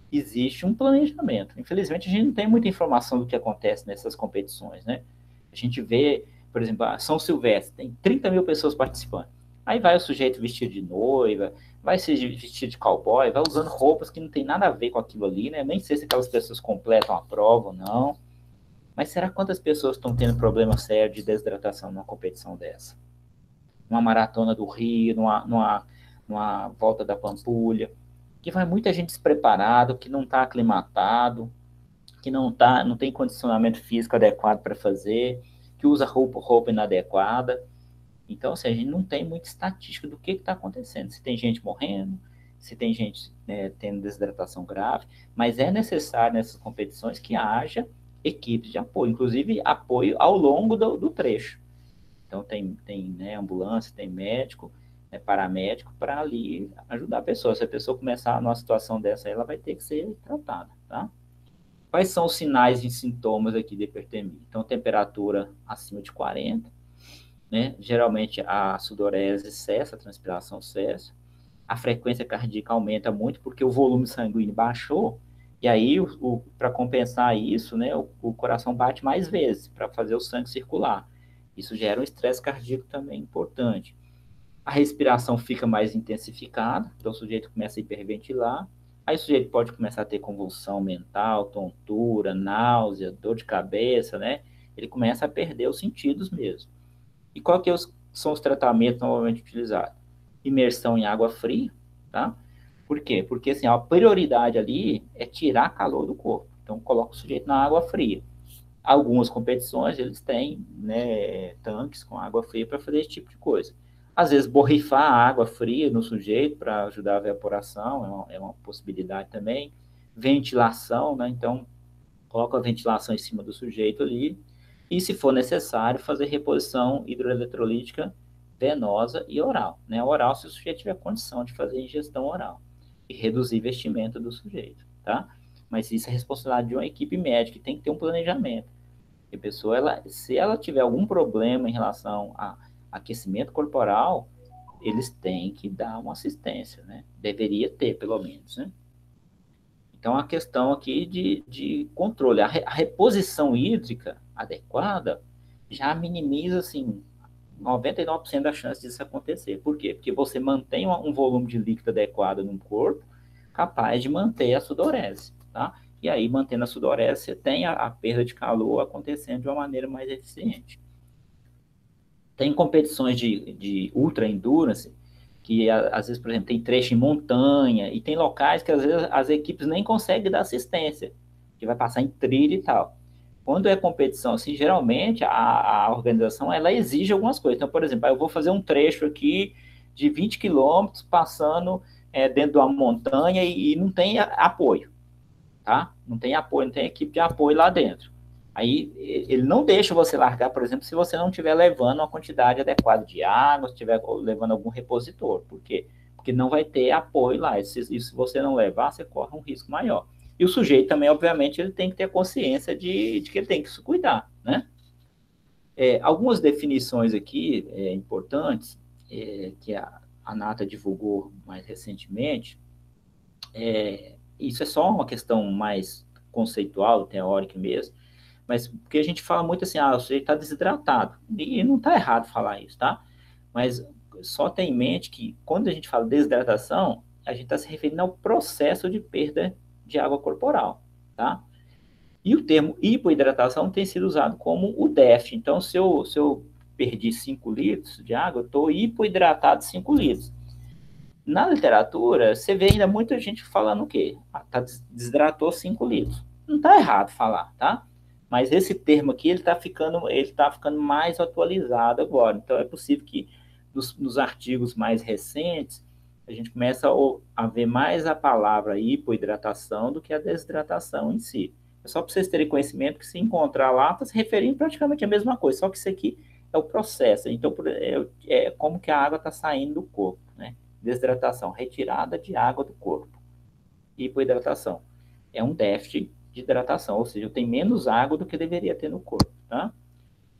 existe um planejamento. Infelizmente, a gente não tem muita informação do que acontece nessas competições, né? A gente vê, por exemplo, São Silvestre, tem 30 mil pessoas participando. Aí vai o sujeito vestido de noiva, vai se vestido de cowboy, vai usando roupas que não tem nada a ver com aquilo ali, né? Nem sei se aquelas pessoas completam a prova ou não. Mas será quantas pessoas estão tendo problema sério de desidratação numa competição dessa? Numa maratona do Rio, numa volta da Pampulha, que vai muita gente despreparado, que não está aclimatado, que não tem condicionamento físico adequado para fazer, que usa roupa inadequada. Então, assim, a gente não tem muita estatística do que está acontecendo. Se tem gente morrendo, se tem gente, né, tendo desidratação grave, mas é necessário nessas competições que haja equipes de apoio, inclusive apoio ao longo do trecho. Então, tem né, ambulância, tem médico, né, paramédico, para ali ajudar a pessoa. Se a pessoa começar numa situação dessa, ela vai ter que ser tratada, tá? Quais são os sinais e sintomas aqui de hipertermia? Então, temperatura acima de 40, né? Geralmente a sudorese cessa, a transpiração cessa, a frequência cardíaca aumenta muito porque o volume sanguíneo baixou, e aí, para compensar isso, né, o coração bate mais vezes para fazer o sangue circular. Isso gera um estresse cardíaco também importante. A respiração fica mais intensificada, então o sujeito começa a hiperventilar, aí o sujeito pode começar a ter convulsão mental, tontura, náusea, dor de cabeça, né? Ele começa a perder os sentidos mesmo. E qual que são os tratamentos normalmente utilizados? Imersão em água fria, tá? Por quê? Porque assim, a prioridade ali é tirar calor do corpo. Então, coloca o sujeito na água fria. Algumas competições, eles têm, né, tanques com água fria para fazer esse tipo de coisa. Às vezes, borrifar a água fria no sujeito para ajudar a evaporação é uma possibilidade também. Ventilação, né? Então, coloca a ventilação em cima do sujeito ali. E, se for necessário, fazer reposição hidroeletrolítica venosa e oral. Né? Oral, se o sujeito tiver condição de fazer ingestão oral. E reduzir investimento do sujeito, tá? Mas isso é responsabilidade de uma equipe médica, que tem que ter um planejamento. A pessoa, se ela tiver algum problema em relação a aquecimento corporal, eles têm que dar uma assistência, né? Deveria ter, pelo menos, né? Então, a questão aqui de controle. A reposição hídrica adequada já minimiza, assim, 99% da chance disso acontecer. Por quê? Porque você mantém um volume de líquido adequado no corpo, capaz de manter a sudorese, tá? E aí, mantendo a sudorese, você tem a perda de calor acontecendo de uma maneira mais eficiente. Tem competições de ultra endurance, que às vezes, por exemplo, tem trecho em montanha, e tem locais que às vezes as equipes nem conseguem dar assistência, que vai passar em trilha e tal. Quando é competição, assim, geralmente a organização ela exige algumas coisas. Então, por exemplo, eu vou fazer um trecho aqui de 20 quilômetros passando dentro de uma montanha e não tem apoio, tá? Não tem apoio, não tem equipe de apoio lá dentro. Aí ele não deixa você largar, por exemplo, se você não estiver levando uma quantidade adequada de água, se estiver levando algum repositor. Por quê? Porque não vai ter apoio lá. E se você não levar, você corre um risco maior. E o sujeito também, obviamente, ele tem que ter consciência de que ele tem que se cuidar, né? Algumas definições aqui importantes, que a Nata divulgou mais recentemente, isso é só uma questão mais conceitual, teórica mesmo, mas porque a gente fala muito assim, o sujeito está desidratado, e não está errado falar isso, tá? Mas só tem em mente que quando a gente fala desidratação, a gente está se referindo ao processo de perda de água corporal, tá? E o termo hipoidratação tem sido usado como o déficit. Então, se eu perdi 5 litros de água, eu estou hipoidratado 5 litros. Na literatura, você vê ainda muita gente falando o quê? Desidratou 5 litros. Não está errado falar, tá? Mas esse termo aqui, ele tá ficando mais atualizado agora. Então, é possível que nos artigos mais recentes, a gente começa a ver mais a palavra hipoidratação do que a desidratação em si. É só para vocês terem conhecimento que se encontrar lá, está se referindo praticamente a mesma coisa, só que isso aqui é o processo. Então, é como que a água está saindo do corpo, né? Desidratação, retirada de água do corpo. Hipoidratação é um déficit de hidratação, ou seja, eu tenho menos água do que deveria ter no corpo, tá?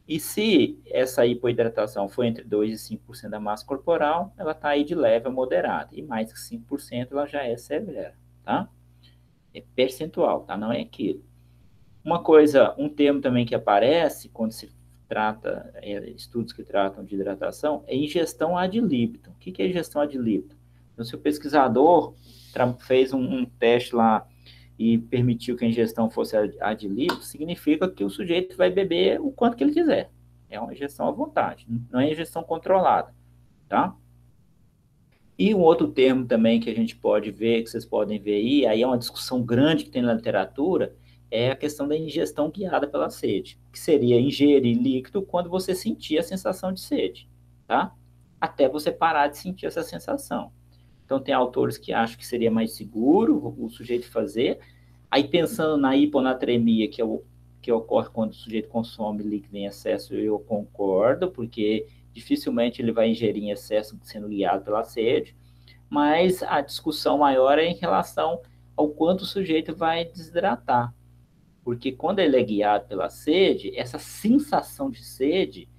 E se essa hipoidratação for entre 2% e 5% da massa corporal, ela está aí de leve a moderada. E mais que 5% ela já é severa, tá? É percentual, tá? Não é aquilo. Um termo também que aparece quando se trata, estudos que tratam de hidratação, é ingestão ad libitum. O que é ingestão ad libitum? Então, se o pesquisador fez um teste lá e permitiu que a ingestão fosse ad libitum, significa que o sujeito vai beber o quanto que ele quiser. É uma ingestão à vontade, não é ingestão controlada, tá? E um outro termo também que a gente pode ver, que vocês podem ver aí é uma discussão grande que tem na literatura, é a questão da ingestão guiada pela sede, que seria ingerir líquido quando você sentir a sensação de sede, tá? Até você parar de sentir essa sensação. Então, tem autores que acham que seria mais seguro o sujeito fazer. Aí, pensando na hiponatremia, que ocorre quando o sujeito consome líquido em excesso, eu concordo, porque dificilmente ele vai ingerir em excesso sendo guiado pela sede, mas a discussão maior é em relação ao quanto o sujeito vai desidratar. Porque quando ele é guiado pela sede, essa sensação de sede,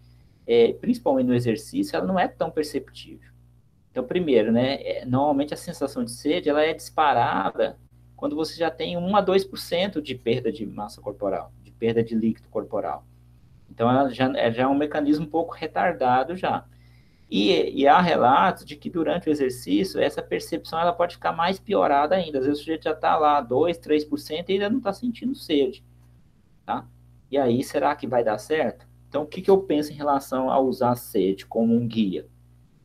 principalmente no exercício, ela não é tão perceptível. Então, primeiro, né, normalmente a sensação de sede ela é disparada quando você já tem 1 a 2% de perda de massa corporal, de perda de líquido corporal. Então, ela já é um mecanismo um pouco retardado já. E há relatos de que durante o exercício, essa percepção ela pode ficar mais piorada ainda. Às vezes o sujeito já está lá 2, 3% e ainda não está sentindo sede. Tá? E aí, será que vai dar certo? Então, o que eu penso em relação a usar a sede como um guia?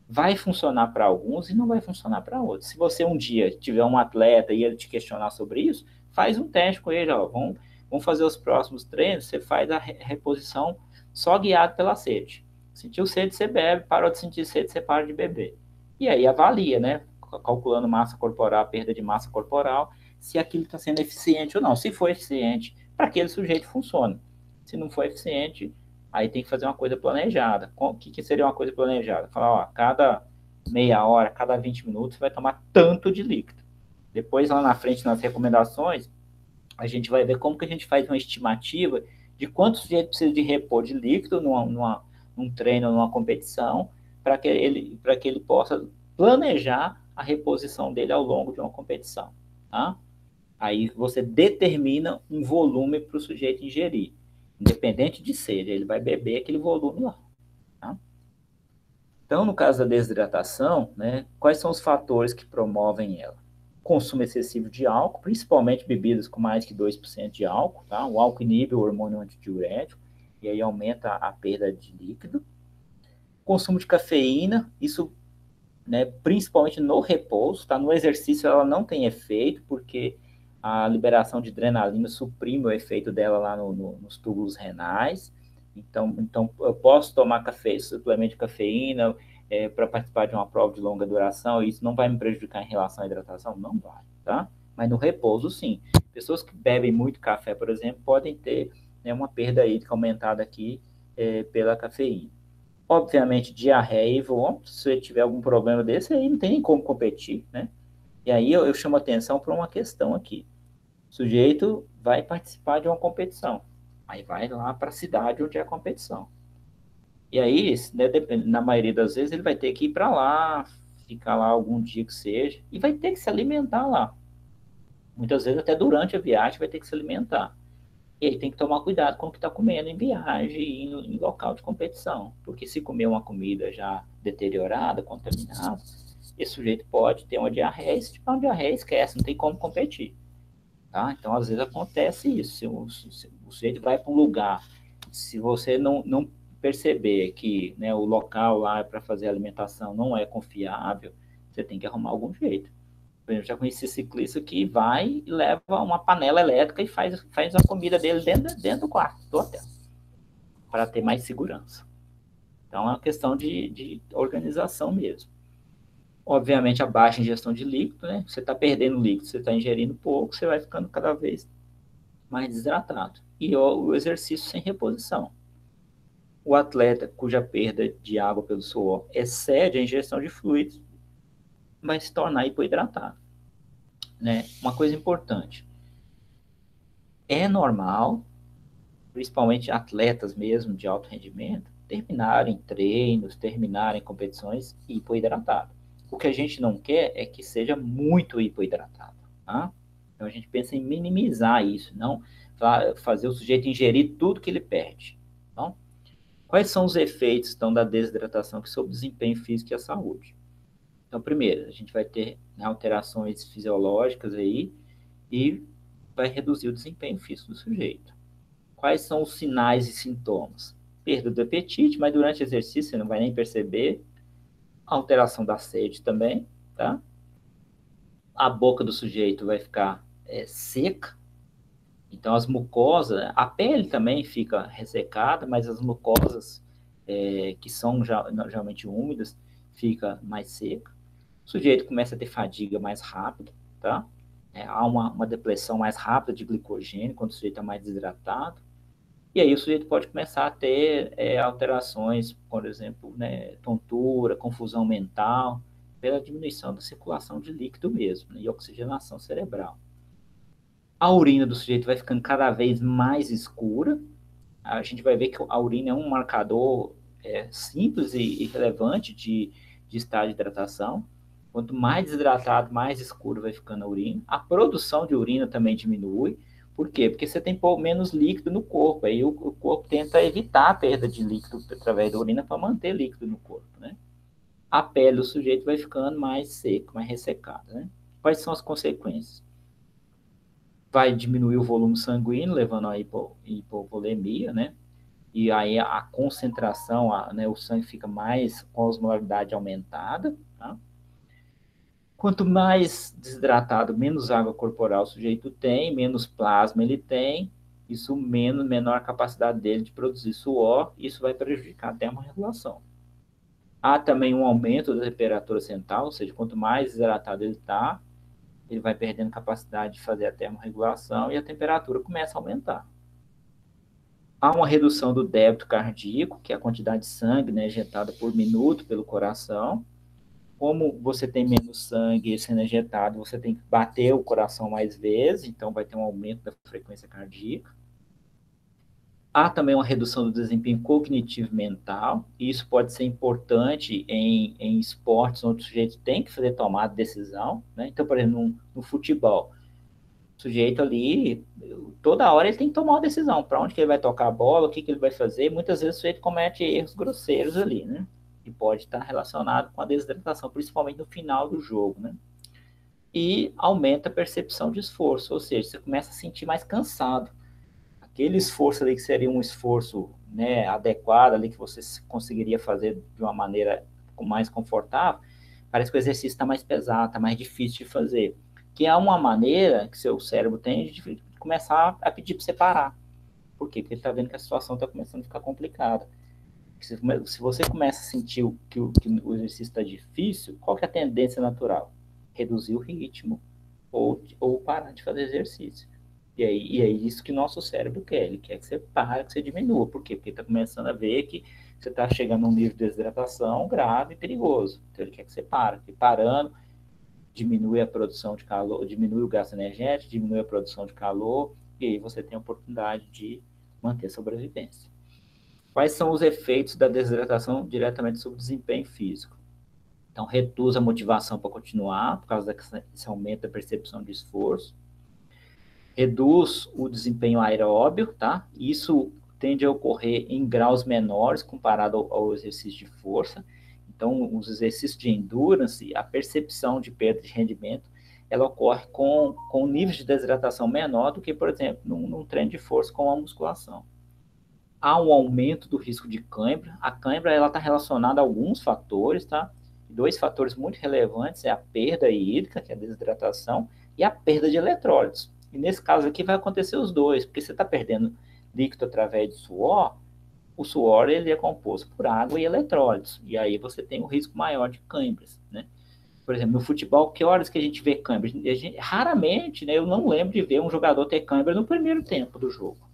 Vai funcionar para alguns e não vai funcionar para outros. Se você um dia tiver um atleta e ele te questionar sobre isso, faz um teste com ele, ó, vamos fazer os próximos treinos, você faz a reposição só guiado pela sede. Sentiu sede, você bebe, parou de sentir sede, você para de beber. E aí avalia, né, calculando massa corporal, perda de massa corporal, se aquilo está sendo eficiente ou não. Se for eficiente, para aquele sujeito funciona. Se não for eficiente, aí tem que fazer uma coisa planejada. O que seria uma coisa planejada? Falar, ó, cada meia hora, cada 20 minutos, você vai tomar tanto de líquido. Depois, lá na frente, nas recomendações, a gente vai ver como que a gente faz uma estimativa de quanto o sujeito precisa de repor de líquido num treino, numa competição, para que ele possa planejar a reposição dele ao longo de uma competição. Tá? Aí você determina um volume para o sujeito ingerir. Independente de sede, ele vai beber aquele volume lá. Tá? Então, no caso da desidratação, né, quais são os fatores que promovem ela? Consumo excessivo de álcool, principalmente bebidas com mais que 2% de álcool. Tá? O álcool inibe o hormônio antidiurético e aí aumenta a perda de líquido. Consumo de cafeína, isso, né, principalmente no repouso. Tá? No exercício ela não tem efeito, porque a liberação de adrenalina suprime o efeito dela lá nos túbulos renais. Então, eu posso tomar suplemento de cafeína para participar de uma prova de longa duração, e isso não vai me prejudicar em relação à hidratação? Não vai, tá? Mas no repouso, sim. Pessoas que bebem muito café, por exemplo, podem ter, né, uma perda hídrica aumentada aqui pela cafeína. Obviamente, diarreia e vômito, se você tiver algum problema desse, aí não tem nem como competir, né? E aí eu chamo atenção para uma questão aqui. O sujeito vai participar de uma competição. Aí vai lá para a cidade onde é a competição. E aí, né, na maioria das vezes, ele vai ter que ir para lá, ficar lá algum dia que seja, e vai ter que se alimentar lá. Muitas vezes até durante a viagem vai ter que se alimentar. E aí tem que tomar cuidado com o que está comendo em viagem e em local de competição. Porque se comer uma comida já deteriorada, contaminada, esse sujeito pode ter uma diarreia, e se tiver uma diarreia, esquece, não tem como competir. Tá? Então, às vezes acontece isso. Se o sujeito vai para um lugar, se você não perceber que, né, o local lá para fazer a alimentação não é confiável, você tem que arrumar algum jeito. Eu já conheci ciclista que vai e leva uma panela elétrica e faz a comida dele dentro do quarto, do hotel, para ter mais segurança. Então, é uma questão de organização mesmo. Obviamente, a baixa ingestão de líquido, né? Você está perdendo líquido, você está ingerindo pouco, você vai ficando cada vez mais desidratado. E o exercício sem reposição. O atleta cuja perda de água pelo suor excede a ingestão de fluidos vai se tornar hipoidratado. Né? Uma coisa importante, é normal, principalmente atletas mesmo de alto rendimento, terminarem treinos, terminarem competições hipoidratado. O que a gente não quer é que seja muito hipoidratado. Tá? Então a gente pensa em minimizar isso, não fazer o sujeito ingerir tudo que ele perde. Então, quais são os efeitos então, da desidratação que sobre o desempenho físico e a saúde? Então, primeiro, a gente vai ter, né, alterações fisiológicas aí e vai reduzir o desempenho físico do sujeito. Quais são os sinais e sintomas? Perda do apetite, mas durante o exercício você não vai nem perceber. Alteração da sede também, tá? A boca do sujeito vai ficar seca, então as mucosas, a pele também fica ressecada, mas as mucosas que são geralmente úmidas, fica mais seca. O sujeito começa a ter fadiga mais rápido, tá? Há uma depressão mais rápida de glicogênio quando o sujeito está mais desidratado. E aí o sujeito pode começar a ter alterações, por exemplo, né, tontura, confusão mental, pela diminuição da circulação de líquido mesmo, né, e oxigenação cerebral. A urina do sujeito vai ficando cada vez mais escura. A gente vai ver que a urina é um marcador simples e relevante de estado de hidratação. Quanto mais desidratado, mais escuro vai ficando a urina. A produção de urina também diminui. Por quê? Porque você tem menos líquido no corpo. Aí o corpo tenta evitar a perda de líquido através da urina para manter líquido no corpo, né? A pele do sujeito vai ficando mais seca, mais ressecada, né? Quais são as consequências? Vai diminuir o volume sanguíneo, levando a hipovolemia, né? E aí a concentração, né, o sangue fica mais com a osmolaridade aumentada, tá? Quanto mais desidratado, menos água corporal o sujeito tem, menos plasma ele tem, isso menor a capacidade dele de produzir suor, isso vai prejudicar a termorregulação. Há também um aumento da temperatura central, ou seja, quanto mais desidratado ele está, ele vai perdendo capacidade de fazer a termorregulação e a temperatura começa a aumentar. Há uma redução do débito cardíaco, que é a quantidade de sangue, né, injetada por minuto pelo coração. Como você tem menos sangue sendo injetado, você tem que bater o coração mais vezes, então vai ter um aumento da frequência cardíaca. Há também uma redução do desempenho cognitivo mental, e isso pode ser importante em esportes onde o sujeito tem que fazer tomada de decisão, né? Então, por exemplo, no futebol, o sujeito ali, toda hora ele tem que tomar uma decisão, para onde que ele vai tocar a bola, o que, que ele vai fazer, muitas vezes o sujeito comete erros grosseiros ali, né? E pode estar relacionado com a desidratação, principalmente no final do jogo, né? E aumenta a percepção de esforço, ou seja, você começa a sentir mais cansado. Aquele esforço ali que seria um esforço, né, adequado ali que você conseguiria fazer de uma maneira mais confortável, parece que o exercício está mais pesado, está mais difícil de fazer. Que é uma maneira que seu cérebro tem de começar a pedir para você parar. Por quê? Porque ele está vendo que a situação está começando a ficar complicada. Se você começa a sentir que o exercício está difícil, qual que é a tendência natural? Reduzir o ritmo ou parar de fazer exercício. E é isso que o nosso cérebro quer. Ele quer que você pare, que você diminua. Por quê? Porque ele está começando a ver que você está chegando a um nível de desidratação grave e perigoso. Então ele quer que você pare. Porque parando, diminui a produção de calor, diminui o gasto energético, diminui a produção de calor, e aí você tem a oportunidade de manter a sobrevivência. Quais são os efeitos da desidratação diretamente sobre o desempenho físico? Então, reduz a motivação para continuar, por causa desse aumento da percepção de esforço. reduz o desempenho aeróbio, tá? Isso tende a ocorrer em graus menores comparado ao exercício de força. Então, os exercícios de endurance, a percepção de perda de rendimento, ela ocorre com níveis de desidratação menor do que, por exemplo, num treino de força com a musculação. Há um aumento do risco de cãibra. A cãibra ela está relacionada a alguns fatores, tá? Dois fatores muito relevantes é a perda hídrica, que é a desidratação, e a perda de eletrólitos. E nesse caso aqui vai acontecer os dois, porque você está perdendo líquido através do suor, o suor ele é composto por água e eletrólitos, e aí você tem um risco maior de cãibras, né? Por exemplo, no futebol, que horas que a gente vê cãibra? Raramente, né? Eu não lembro de ver um jogador ter cãibra no primeiro tempo do jogo.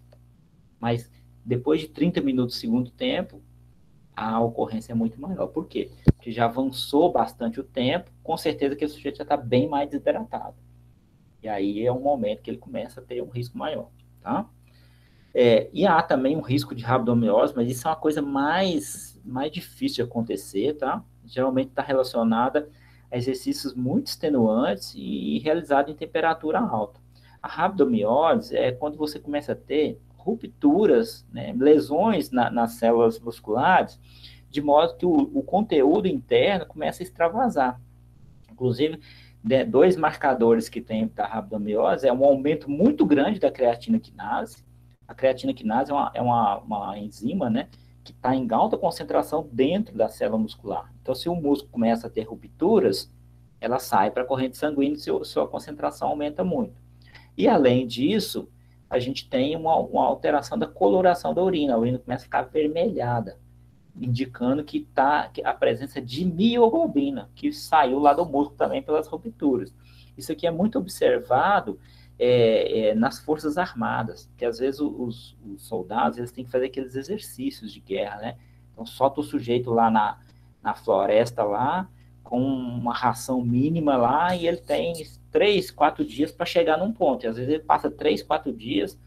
Mas depois de 30 minutos do segundo tempo, a ocorrência é muito maior. Por quê? Porque já avançou bastante o tempo, com certeza que o sujeito já está bem mais desidratado. E aí é um momento que ele começa a ter um risco maior, tá? E há também um risco de rabdomiólise, mas isso é uma coisa mais difícil de acontecer, tá? Geralmente está relacionada a exercícios muito extenuantes e realizado em temperatura alta. A rabdomiólise é quando você começa a ter rupturas, né, lesões nas células musculares, de modo que o conteúdo interno começa a extravasar. Inclusive, né, dois marcadores que tem da rabdomiólise é um aumento muito grande da creatina quinase. A creatina quinase uma enzima, né, que está em alta concentração dentro da célula muscular. Então, se o músculo começa a ter rupturas, ela sai para a corrente sanguínea e sua concentração aumenta muito. E, além disso, a gente tem uma alteração da coloração da urina. A urina começa a ficar avermelhada, indicando que está a presença de mioglobina, que saiu lá do músculo também pelas rupturas. Isso aqui é muito observado nas forças armadas, que às vezes os soldados eles têm que fazer aqueles exercícios de guerra, né? Então solta o sujeito lá na floresta lá, com uma ração mínima lá, e ele tem 3, 4 dias para chegar num ponto. E às vezes ele passa 3, 4 dias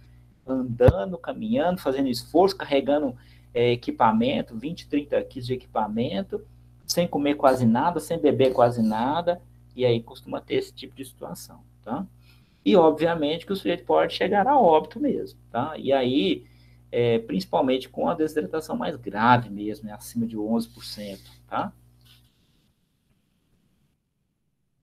andando, caminhando, fazendo esforço, carregando equipamento, 20, 30 quilos de equipamento, sem comer quase nada, sem beber quase nada, e aí costuma ter esse tipo de situação, tá? E, obviamente, que o sujeito pode chegar a óbito mesmo, tá? E aí, principalmente com a desidratação mais grave mesmo, né? Acima de 11%, tá?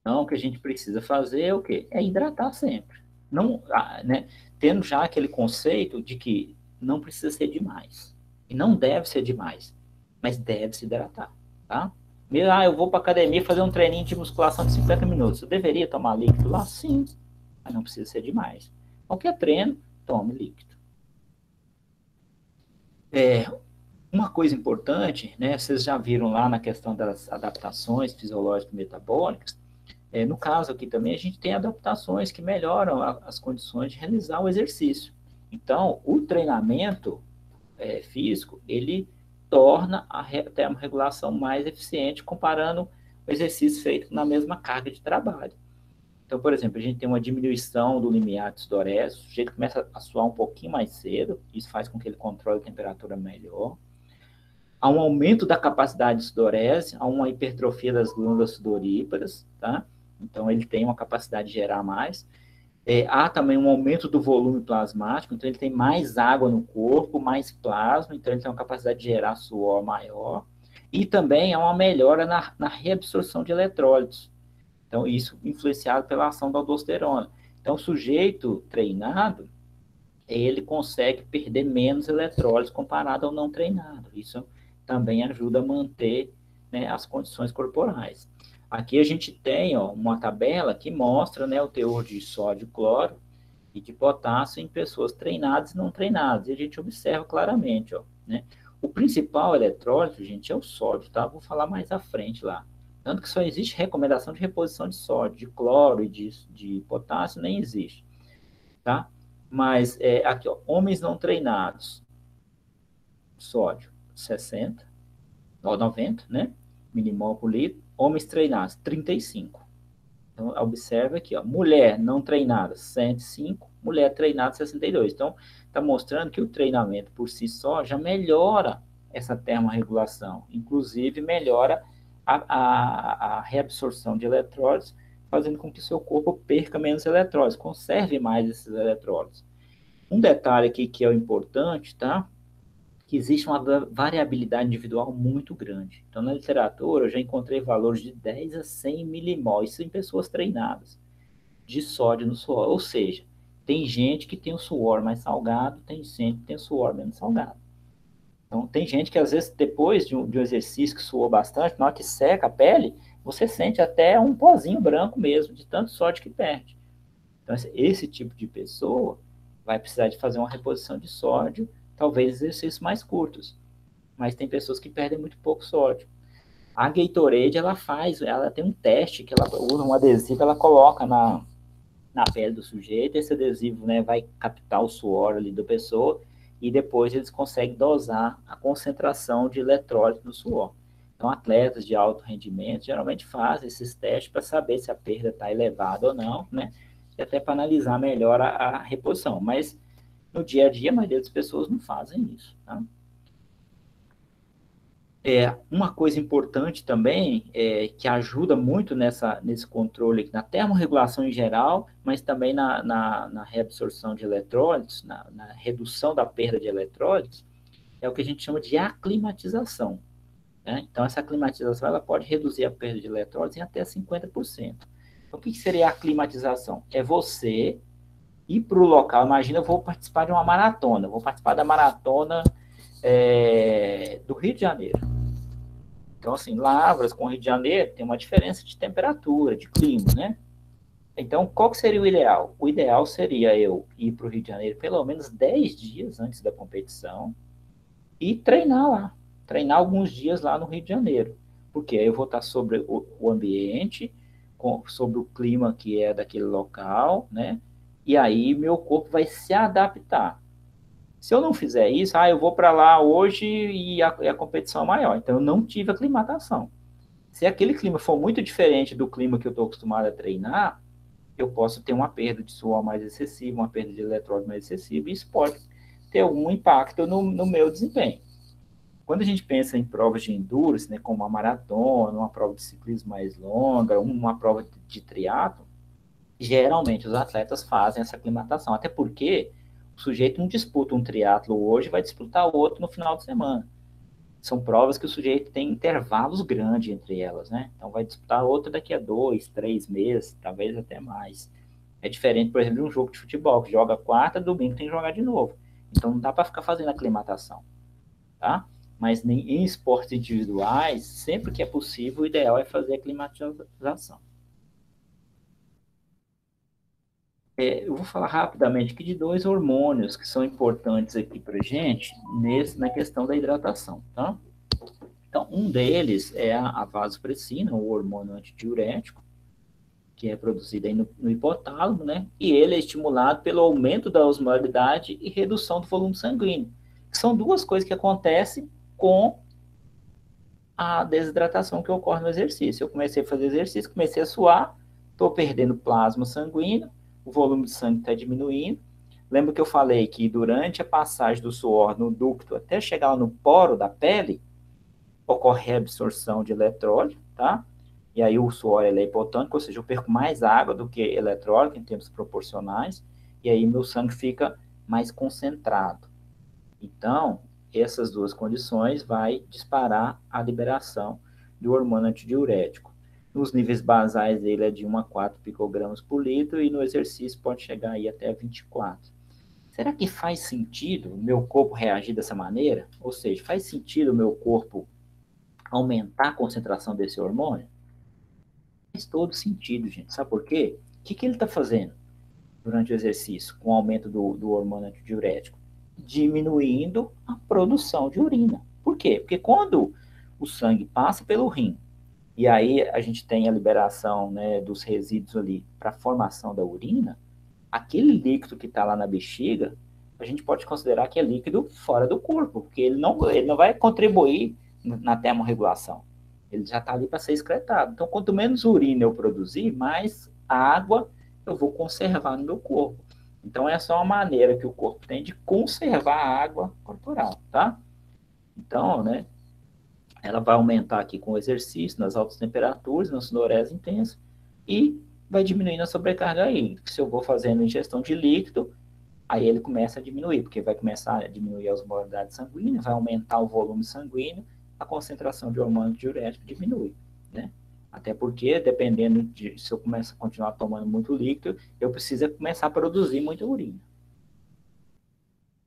Então, o que a gente precisa fazer é o quê? É hidratar sempre. Não, né? Tendo já aquele conceito de que não precisa ser demais. E não deve ser demais, mas deve se hidratar, tá? Eu vou para academia fazer um treininho de musculação de 50 minutos. Eu deveria tomar líquido lá? Sim, mas não precisa ser demais. Qualquer treino, tome líquido. Uma coisa importante, né? Vocês já viram lá na questão das adaptações fisiológicas e metabólicas. No caso aqui também, a gente tem adaptações que melhoram as condições de realizar o exercício. Então, o treinamento físico, ele torna a termorregulação mais eficiente comparando o exercício feito na mesma carga de trabalho. Então, por exemplo, a gente tem uma diminuição do limiar de sudorese, o sujeito começa a suar um pouquinho mais cedo, isso faz com que ele controle a temperatura melhor. Há um aumento da capacidade de sudorese, há uma hipertrofia das glândulas sudoríparas, tá? Então, ele tem uma capacidade de gerar mais. Há também um aumento do volume plasmático, então ele tem mais água no corpo, mais plasma, então ele tem uma capacidade de gerar suor maior. E também há uma melhora na reabsorção de eletrólitos. Então, isso influenciado pela ação da aldosterona. Então, o sujeito treinado, ele consegue perder menos eletrólitos comparado ao não treinado. Isso também ajuda a manter, né, as condições corporais. Aqui a gente tem uma tabela que mostra, né, o teor de sódio, cloro e de potássio em pessoas treinadas e não treinadas. E a gente observa claramente, né? O principal eletrólito, gente, é o sódio, tá? Vou falar mais à frente lá. Tanto que só existe recomendação de reposição de sódio, de cloro e de potássio nem existe, tá? Mas aqui, homens não treinados, sódio 60, ou 90, né? Milimol por litro. Homens treinados, 35. Então, observa aqui, mulher não treinada, 105, mulher treinada, 62. Então, está mostrando que o treinamento por si só já melhora essa termorregulação, inclusive melhora a reabsorção de eletrólitos, fazendo com que o seu corpo perca menos eletrólitos, conserve mais esses eletrólitos. Um detalhe aqui que é o importante, tá? Que existe uma variabilidade individual muito grande. Então, na literatura, eu já encontrei valores de 10 a 100 milimol, isso em pessoas treinadas, de sódio no suor. Ou seja, tem gente que tem o suor mais salgado, tem gente que tem o suor menos salgado. Então, tem gente que, às vezes, depois de um exercício que suou bastante, na hora que seca a pele, você sente até um pozinho branco mesmo, de tanto sódio que perde. Então, esse tipo de pessoa vai precisar de fazer uma reposição de sódio, talvez exercícios mais curtos. Mas tem pessoas que perdem muito pouco sódio. A Gatorade, ela tem um teste que ela usa um adesivo, ela coloca na pele do sujeito, esse adesivo, né, vai captar o suor ali da pessoa e depois eles conseguem dosar a concentração de eletrólito no suor. Então, atletas de alto rendimento geralmente fazem esses testes para saber se a perda está elevada ou não, né? E até para analisar melhor a reposição. Mas no dia a dia, a maioria das pessoas não fazem isso, tá? Uma coisa importante também, que ajuda muito nesse controle, na termorregulação em geral, mas também na reabsorção de eletrólitos, na redução da perda de eletrólitos, é o que a gente chama de aclimatização. Né? Então, essa aclimatização ela pode reduzir a perda de eletrólitos em até 50%. Então, o que seria a aclimatização? É você ir para o local, imagina, eu vou participar de uma maratona, vou participar da maratona do Rio de Janeiro. Então, assim, Lavras com Rio de Janeiro tem uma diferença de temperatura, de clima, né? Então, qual que seria o ideal? O ideal seria eu ir para o Rio de Janeiro pelo menos 10 dias antes da competição e treinar lá. Treinar alguns dias lá no Rio de Janeiro. Porque aí eu vou estar sobre o ambiente, sobre o clima que é daquele local, né? E aí meu corpo vai se adaptar. Se eu não fizer isso, eu vou para lá hoje e a competição é maior. Então, eu não tive aclimatação. Se aquele clima for muito diferente do clima que eu estou acostumado a treinar, eu posso ter uma perda de suor mais excessiva, uma perda de eletrólito mais excessiva, e isso pode ter algum impacto no meu desempenho. Quando a gente pensa em provas de endurance, né, como uma maratona, uma prova de ciclismo mais longa, uma prova de triatlo, geralmente os atletas fazem essa aclimatação, até porque o sujeito não disputa um triatlo hoje, vai disputar outro no final de semana. São provas que o sujeito tem intervalos grandes entre elas, né? Então vai disputar outra daqui a 2, 3 meses, talvez até mais. É diferente, por exemplo, de um jogo de futebol, que joga quarta, domingo tem que jogar de novo. Então não dá para ficar fazendo aclimatação, tá? Mas em esportes individuais, sempre que é possível, o ideal é fazer aclimatização. Eu vou falar rapidamente aqui de dois hormônios que são importantes aqui para a gente na questão da hidratação, tá? Então, um deles é a vasopressina, o hormônio antidiurético, que é produzido aí no hipotálamo, né? E ele é estimulado pelo aumento da osmolaridade e redução do volume sanguíneo. São duas coisas que acontecem com a desidratação que ocorre no exercício. Eu comecei a fazer exercício, comecei a suar, estou perdendo plasma sanguíneo, o volume de sangue está diminuindo. Lembra que eu falei que durante a passagem do suor no ducto até chegar no poro da pele, ocorre a absorção de eletrólito, tá? E aí o suor é hipotônico, ou seja, eu perco mais água do que eletrólito em termos proporcionais, e aí meu sangue fica mais concentrado. Então, essas duas condições vai disparar a liberação do hormônio antidiurético. Nos níveis basais ele é de 1 a 4 picogramas por litro e no exercício pode chegar aí até 24. Será que faz sentido o meu corpo reagir dessa maneira? Ou seja, faz sentido o meu corpo aumentar a concentração desse hormônio? Faz todo sentido, gente. Sabe por quê? O que ele está fazendo durante o exercício com o aumento do hormônio antidiurético? Diminuindo a produção de urina. Por quê? Porque quando o sangue passa pelo rim e aí a gente tem a liberação, né, dos resíduos ali para a formação da urina, aquele líquido que está lá na bexiga, a gente pode considerar que é líquido fora do corpo, porque ele não vai contribuir na termorregulação. Ele já está ali para ser excretado. Então, quanto menos urina eu produzir, mais água eu vou conservar no meu corpo. Então, essa é uma maneira que o corpo tem de conservar a água corporal, tá? Então, né, ela vai aumentar aqui com o exercício, nas altas temperaturas, na sudorese intensa, e vai diminuindo a sobrecarga hídrica. Se eu vou fazendo ingestão de líquido, aí ele começa a diminuir, porque vai começar a diminuir a osmolaridade sanguínea, vai aumentar o volume sanguíneo, a concentração de hormônio diurético diminui, né? Até porque, dependendo de se eu começar a continuar tomando muito líquido, eu preciso começar a produzir muita urina.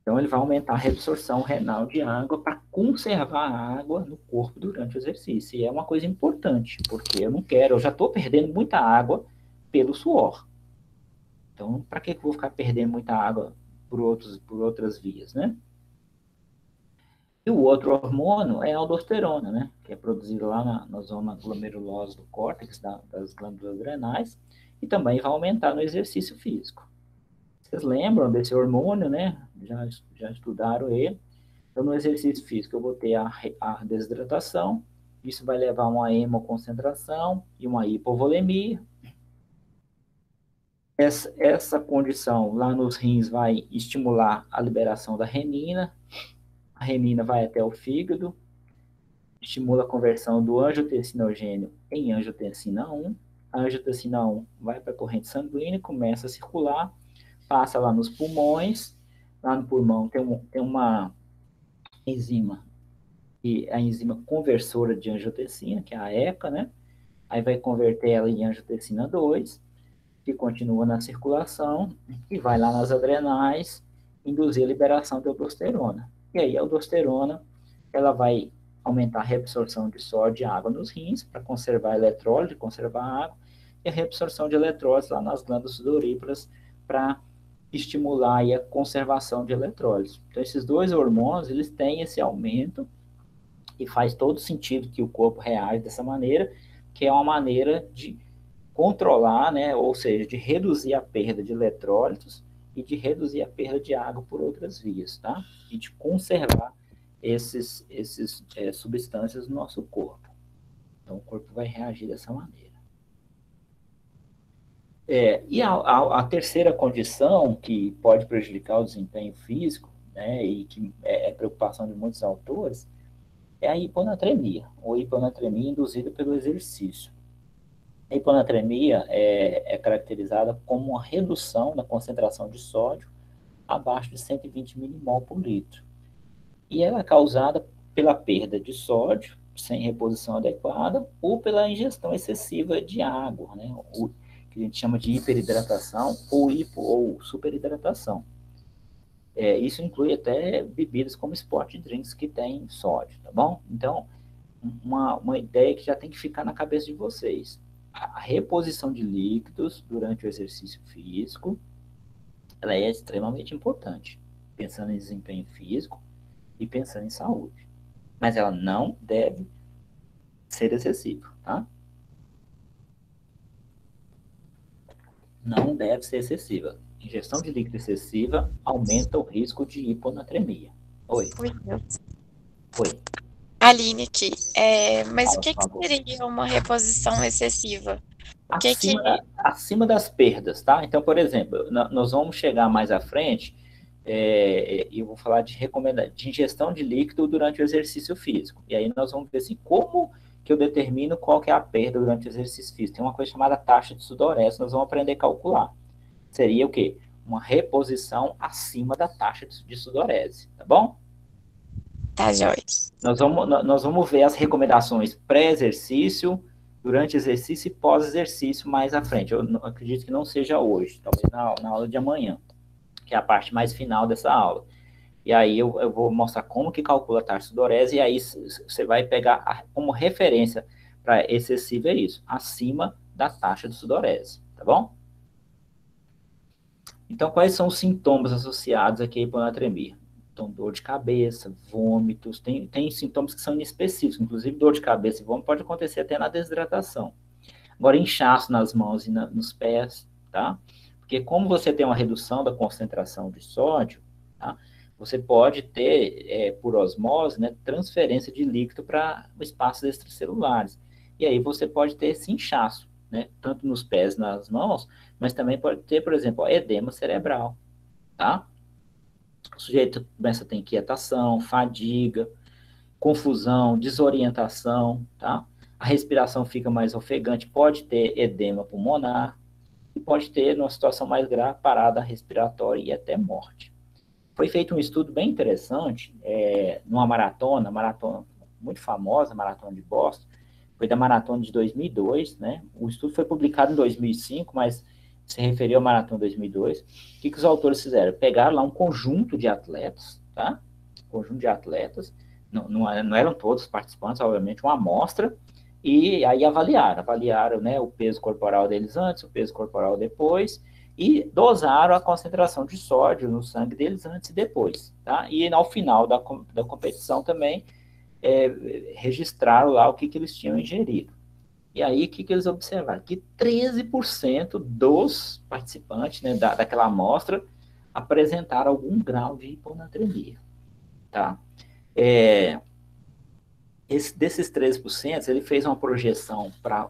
Então, ele vai aumentar a reabsorção renal de água para conservar a água no corpo durante o exercício. E é uma coisa importante, porque eu já estou perdendo muita água pelo suor. Então, para que eu vou ficar perdendo muita água por outras vias, né? E o outro hormônio é a aldosterona, né? Que é produzido lá na zona glomerulosa do córtex, das glândulas adrenais, e também vai aumentar no exercício físico. Vocês lembram desse hormônio, né? Já estudaram ele. Então, no exercício físico, eu vou ter a desidratação, isso vai levar a uma hemoconcentração e uma hipovolemia. Essa condição lá nos rins vai estimular a liberação da renina, a renina vai até o fígado, estimula a conversão do angiotensinogênio em angiotensina 1, a angiotensina 1 vai para a corrente sanguínea, começa a circular, passa lá nos pulmões, lá no pulmão tem uma enzima, que é a enzima conversora de angiotensina, que é a ECA, né? Aí vai converter ela em angiotensina 2, que continua na circulação, e vai lá nas adrenais, induzir a liberação de aldosterona. E aí a aldosterona, ela vai aumentar a reabsorção de sódio e água nos rins, para conservar a eletrólise, conservar a água, e a reabsorção de eletrólitos lá nas glândulas sudoríparas, para estimular aí a conservação de eletrólitos. Então, esses dois hormônios, eles têm esse aumento, e faz todo sentido que o corpo reage dessa maneira, que é uma maneira de controlar, né, ou seja, de reduzir a perda de eletrólitos e de reduzir a perda de água por outras vias, tá? E de conservar esses substâncias no nosso corpo. Então, o corpo vai reagir dessa maneira. E a terceira condição que pode prejudicar o desempenho físico, né, e que é preocupação de muitos autores, é a hiponatremia, ou hiponatremia induzida pelo exercício. A hiponatremia é caracterizada como uma redução da concentração de sódio abaixo de 120 milimol por litro. E ela é causada pela perda de sódio, sem reposição adequada, ou pela ingestão excessiva de água, né? O que a gente chama de hiperidratação ou superidratação. Isso inclui até bebidas como sport drinks que têm sódio, tá bom? Então, uma ideia que já tem que ficar na cabeça de vocês. A reposição de líquidos durante o exercício físico, ela é extremamente importante, pensando em desempenho físico e pensando em saúde. Mas ela não deve ser excessiva, tá? Não deve ser excessiva. Ingestão de líquido excessiva aumenta o risco de hiponatremia. Oi. Oi. Aline aqui. Mas o que seria uma reposição excessiva? Acima das perdas, tá? Então, por exemplo, nós vamos chegar mais à frente, eu vou falar de ingestão de líquido durante o exercício físico. E aí nós vamos ver assim, como que eu determino qual que é a perda durante o exercício físico. Tem uma coisa chamada taxa de sudorese, nós vamos aprender a calcular. Seria o quê? Uma reposição acima da taxa de sudorese, tá bom? Tá, jóia. Nós vamos ver as recomendações pré-exercício, durante exercício e pós-exercício mais à frente. Eu acredito que não seja hoje, talvez na aula de amanhã, que é a parte mais final dessa aula. E aí eu vou mostrar como que calcula a taxa de sudorese, e aí você vai pegar como referência para excessivo é isso, acima da taxa de sudorese, tá bom? Então, quais são os sintomas associados aqui à hiponatremia? Então, dor de cabeça, vômitos, tem sintomas que são inespecíficos, inclusive dor de cabeça e vômito pode acontecer até na desidratação. Agora, inchaço nas mãos e nos pés, tá? Porque como você tem uma redução da concentração de sódio, tá? Você pode ter, por osmose, né, transferência de líquido para espaços extracelulares. E aí você pode ter esse inchaço, né, tanto nos pés, nas mãos, mas também pode ter, por exemplo, edema cerebral, tá? O sujeito começa a ter inquietação, fadiga, confusão, desorientação, tá? A respiração fica mais ofegante, pode ter edema pulmonar, e pode ter, numa situação mais grave, parada respiratória e até morte. Foi feito um estudo bem interessante, numa maratona muito famosa, a Maratona de Boston, foi da maratona de 2002, né? O estudo foi publicado em 2005, mas se referiu à maratona de 2002. O que os autores fizeram? Pegaram lá um conjunto de atletas, tá? Conjunto de atletas, não eram todos os participantes, obviamente, uma amostra, e aí avaliaram, né, o peso corporal deles antes, o peso corporal depois, e dosaram a concentração de sódio no sangue deles antes e depois, tá? E ao final da competição também registraram lá o que eles tinham ingerido. E aí, o que eles observaram? Que 13% dos participantes, né, daquela amostra apresentaram algum grau de hiponatremia, tá? Desses 13%, ele fez uma projeção para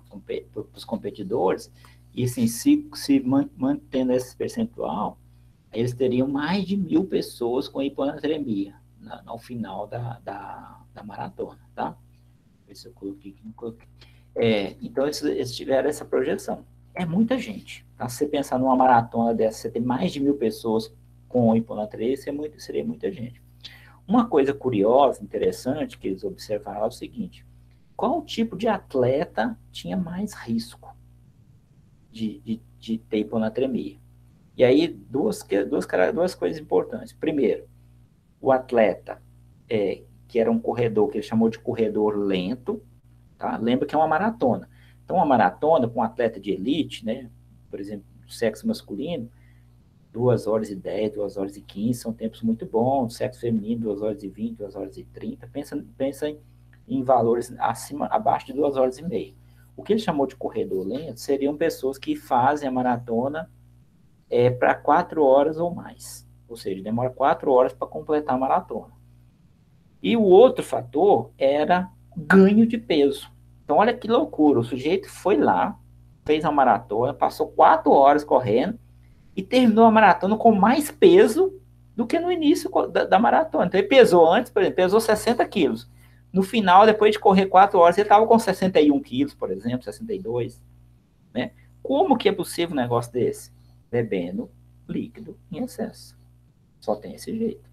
os competidores, e assim, se mantendo esse percentual, eles teriam mais de 1.000 pessoas com hiponatremia no final da maratona, tá? Se eu coloquei aqui, não coloquei. Então, eles tiveram essa projeção. É muita gente. Tá? Se você pensar numa maratona dessa, você tem mais de 1.000 pessoas com hiponatremia, seria muita gente. Uma coisa curiosa, interessante, que eles observaram é o seguinte: qual tipo de atleta tinha mais risco de ter hiponatremia? E aí, duas coisas importantes. Primeiro, o atleta que era um corredor, que ele chamou de corredor lento, tá? Lembra que é uma maratona. Então, uma maratona com um atleta de elite, né? Por exemplo, do sexo masculino, 2 horas e 10, 2 horas e 15, são tempos muito bons. Sexo feminino, 2 horas e 20, 2 horas e 30. Pensa em valores abaixo de 2 horas e meia. O que ele chamou de corredor lento seriam pessoas que fazem a maratona para 4 horas ou mais. Ou seja, demora 4 horas para completar a maratona. E o outro fator era ganho de peso. Então, olha que loucura. O sujeito foi lá, fez a maratona, passou 4 horas correndo e terminou a maratona com mais peso do que no início da maratona. Então, ele pesou antes, por exemplo, pesou 60 quilos. No final, depois de correr 4 horas, ele estava com 61 quilos, por exemplo, 62. Né? Como que é possível um negócio desse? Bebendo líquido em excesso. Só tem esse jeito.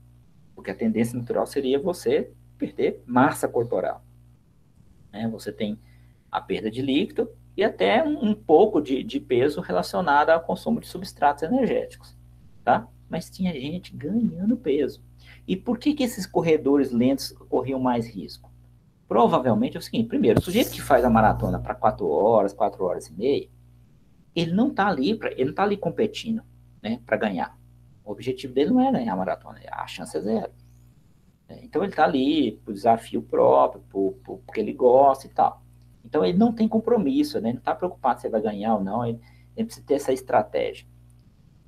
Porque a tendência natural seria você perder massa corporal. Né? Você tem a perda de líquido e até um pouco de peso relacionado ao consumo de substratos energéticos. Tá? Mas tinha gente ganhando peso. E por que esses corredores lentos corriam mais risco? Provavelmente é o seguinte: primeiro, o sujeito que faz a maratona para 4 horas, 4 horas e meia, ele não está ali competindo, né, para ganhar. O objetivo dele não é ganhar a maratona, a chance é zero. Então ele está ali por desafio próprio, porque ele gosta e tal. Então ele não tem compromisso, né? Ele não está preocupado se ele vai ganhar ou não, ele precisa ter essa estratégia.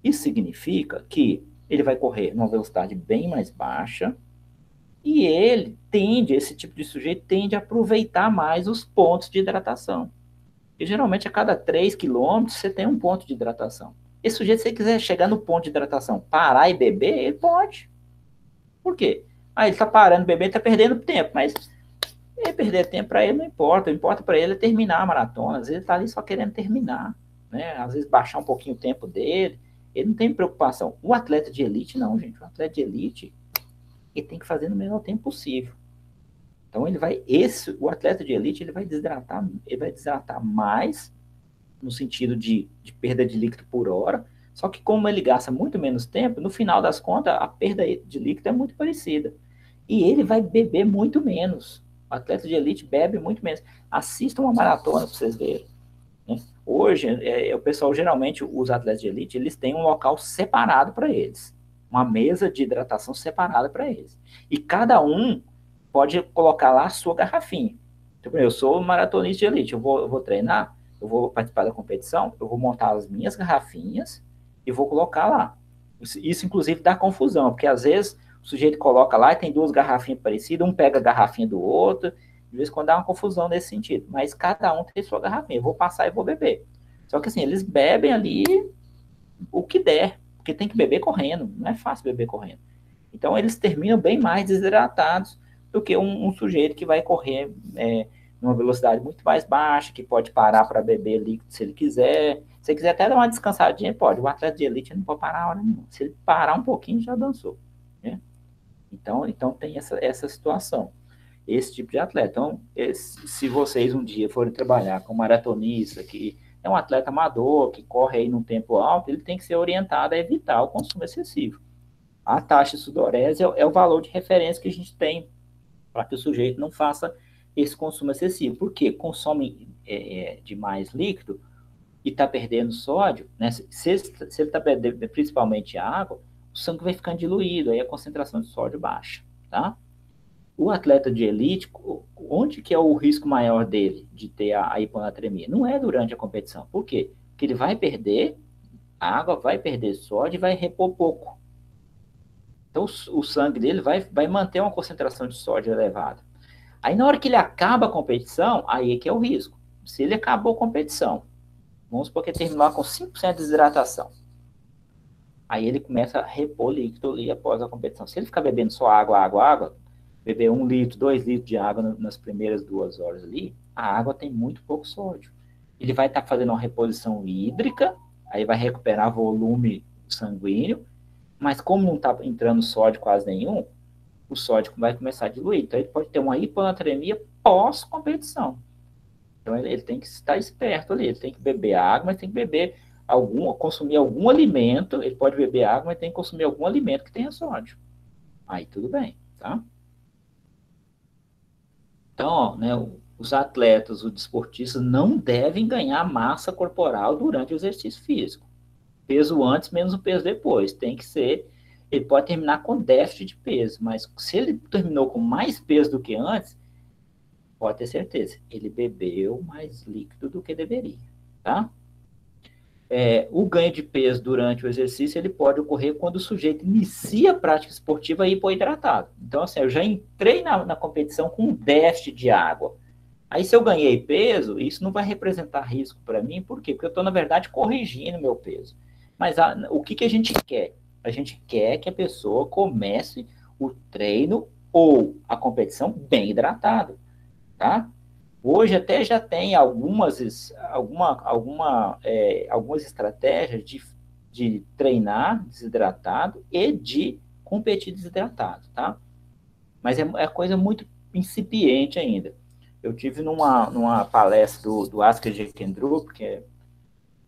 Isso significa que ele vai correr numa velocidade bem mais baixa e esse tipo de sujeito tende a aproveitar mais os pontos de hidratação. E geralmente a cada 3 quilômetros você tem um ponto de hidratação. Esse sujeito, se ele quiser chegar no ponto de hidratação, parar e beber, ele pode. Por quê? Ele está parando de beber, está perdendo tempo, mas perder tempo para ele não importa. O que importa para ele é terminar a maratona. Às vezes ele está ali só querendo terminar, né? Às vezes baixar um pouquinho o tempo dele. Ele não tem preocupação. O atleta de elite, não, gente. O atleta de elite, ele tem que fazer no menor tempo possível. Então o atleta de elite, ele vai desidratar mais no sentido de perda de líquido por hora, só que como ele gasta muito menos tempo, no final das contas, a perda de líquido é muito parecida. E ele vai beber muito menos. O atleta de elite bebe muito menos. Assistam uma maratona para vocês verem. Né? Hoje, o pessoal, geralmente, os atletas de elite, eles têm um local separado para eles. Uma mesa de hidratação separada para eles. E cada um pode colocar lá a sua garrafinha. Então, eu sou maratonista de elite, eu vou treinar, eu vou participar da competição, eu vou montar as minhas garrafinhas e vou colocar lá. Isso inclusive, dá confusão, porque às vezes o sujeito coloca lá e tem 2 garrafinhas parecidas, um pega a garrafinha do outro, de vez em quando dá uma confusão nesse sentido. Mas cada um tem sua garrafinha, eu vou passar e vou beber. Só que assim, eles bebem ali o que der, porque tem que beber correndo, não é fácil beber correndo. Então, eles terminam bem mais desidratados do que um sujeito que vai correr numa velocidade muito mais baixa, que pode parar para beber líquido se ele quiser. Se ele quiser até dar uma descansadinha, pode. O atleta de elite não pode parar a hora nenhuma. Se ele parar um pouquinho, já dançou. Né? Então tem essa situação. Esse tipo de atleta. Então, se vocês um dia forem trabalhar com um maratonista, que é um atleta amador, que corre aí num tempo alto, ele tem que ser orientado a evitar o consumo excessivo. A taxa de sudorese é o valor de referência que a gente tem para que o sujeito não faça esse consumo excessivo. Por quê? Consome demais líquido e está perdendo sódio, né? Se ele está perdendo principalmente água, o sangue vai ficando diluído, aí a concentração de sódio baixa, tá? O atleta de elite, onde que é o risco maior dele de ter a hiponatremia? Não é durante a competição. Por quê? Porque ele vai perder água, vai perder sódio e vai repor pouco. Então, o sangue dele vai manter uma concentração de sódio elevada. Aí, na hora que ele acaba a competição, aí é que é o risco. Se ele acabou a competição, vamos supor que ele terminou com 5% de desidratação. Aí ele começa a repor líquido ali após a competição. Se ele ficar bebendo só água, beber 1 litro, 2 litros de água nas primeiras 2 horas ali, a água tem muito pouco sódio. Ele vai estar fazendo uma reposição hídrica, aí vai recuperar volume sanguíneo, mas como não está entrando sódio quase nenhum, o sódio vai começar a diluir. Então ele pode ter uma hiponatremia pós-competição. Então ele tem que estar esperto ali, ele tem que beber água, mas tem que beber consumir algum alimento, ele pode beber água, mas tem que consumir algum alimento que tenha sódio. Aí tudo bem, tá? Então, ó, né, os atletas, os desportistas não devem ganhar massa corporal durante o exercício físico. Peso antes, menos o peso depois. Tem que ser. Ele pode terminar com déficit de peso, mas se ele terminou com mais peso do que antes, pode ter certeza, ele bebeu mais líquido do que deveria, tá? O ganho de peso durante o exercício ele pode ocorrer quando o sujeito inicia a prática esportiva hipoidratado. Então, assim, eu já entrei na competição com déficit de água. Aí, se eu ganhei peso, isso não vai representar risco para mim, por quê? Porque eu estou, na verdade, corrigindo meu peso. Mas o que a gente quer? A gente quer que a pessoa comece o treino ou a competição bem hidratado, tá? Hoje até já tem algumas estratégias de treinar desidratado e de competir desidratado, tá? Mas é coisa muito incipiente ainda. Eu tive numa palestra do Asker Jeckendrup, que é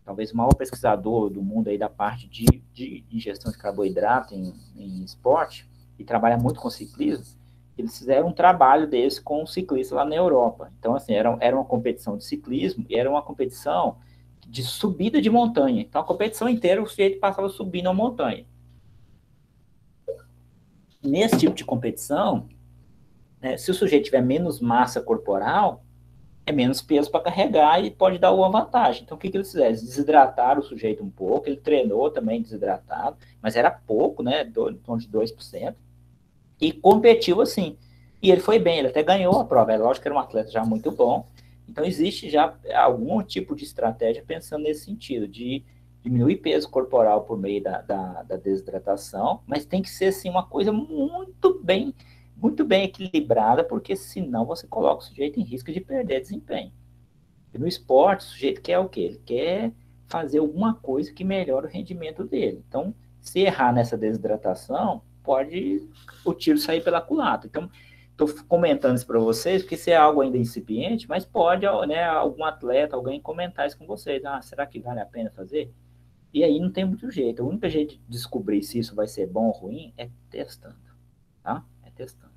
talvez o maior pesquisador do mundo aí da parte de ingestão de carboidrato em esporte, e trabalha muito com ciclismo. Eles fizeram um trabalho desse com um ciclista lá na Europa. Então, assim, era uma competição de ciclismo e era uma competição de subida de montanha. Então, a competição inteira o sujeito passava subindo a montanha. Nesse tipo de competição, né, se o sujeito tiver menos massa corporal, é menos peso para carregar e pode dar uma vantagem. Então, o que eles fizeram? Eles desidrataram o sujeito um pouco, ele treinou também desidratado, mas era pouco, né, em torno de 2%, e competiu assim. E ele foi bem, ele até ganhou a prova. É lógico que era um atleta já muito bom. Então, existe já algum tipo de estratégia pensando nesse sentido, de diminuir peso corporal por meio da desidratação, mas tem que ser assim, uma coisa muito bem equilibrada, porque senão você coloca o sujeito em risco de perder desempenho. E no esporte, o sujeito quer o quê? Ele quer fazer alguma coisa que melhore o rendimento dele. Então, se errar nessa desidratação, pode o tiro sair pela culatra. Então, estou comentando isso para vocês, porque isso é algo ainda incipiente, mas pode, né, algum atleta, alguém comentar isso com vocês. Ah, será que vale a pena fazer? E aí não tem muito jeito. O único jeito de descobrir se isso vai ser bom ou ruim é testando, tá? É testando.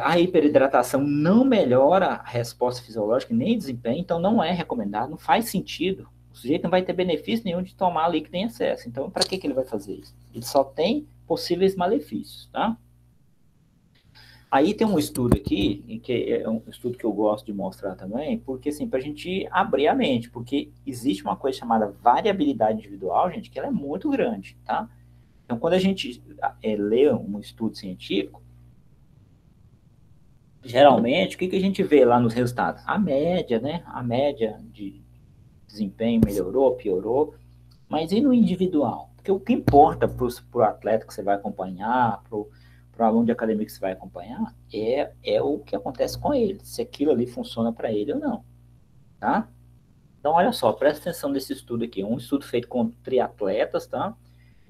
A hiperidratação não melhora a resposta fisiológica nem desempenho, então não é recomendado, não faz sentido. O sujeito não vai ter benefício nenhum de tomar líquido em excesso. Então, para que ele vai fazer isso? Ele só tem possíveis malefícios, tá? Aí tem um estudo aqui, que é um estudo que eu gosto de mostrar também, porque assim, para a gente abrir a mente, porque existe uma coisa chamada variabilidade individual, gente, que ela é muito grande, tá? Então, quando a gente lê um estudo científico, geralmente, o que a gente vê lá nos resultados? A média, né? A média de desempenho melhorou, piorou, mas e no individual? Porque o que importa para o atleta que você vai acompanhar, para para o aluno de academia que você vai acompanhar, é o que acontece com ele, se aquilo ali funciona para ele ou não, tá? Então, olha só, presta atenção nesse estudo aqui. Um estudo feito com triatletas, tá?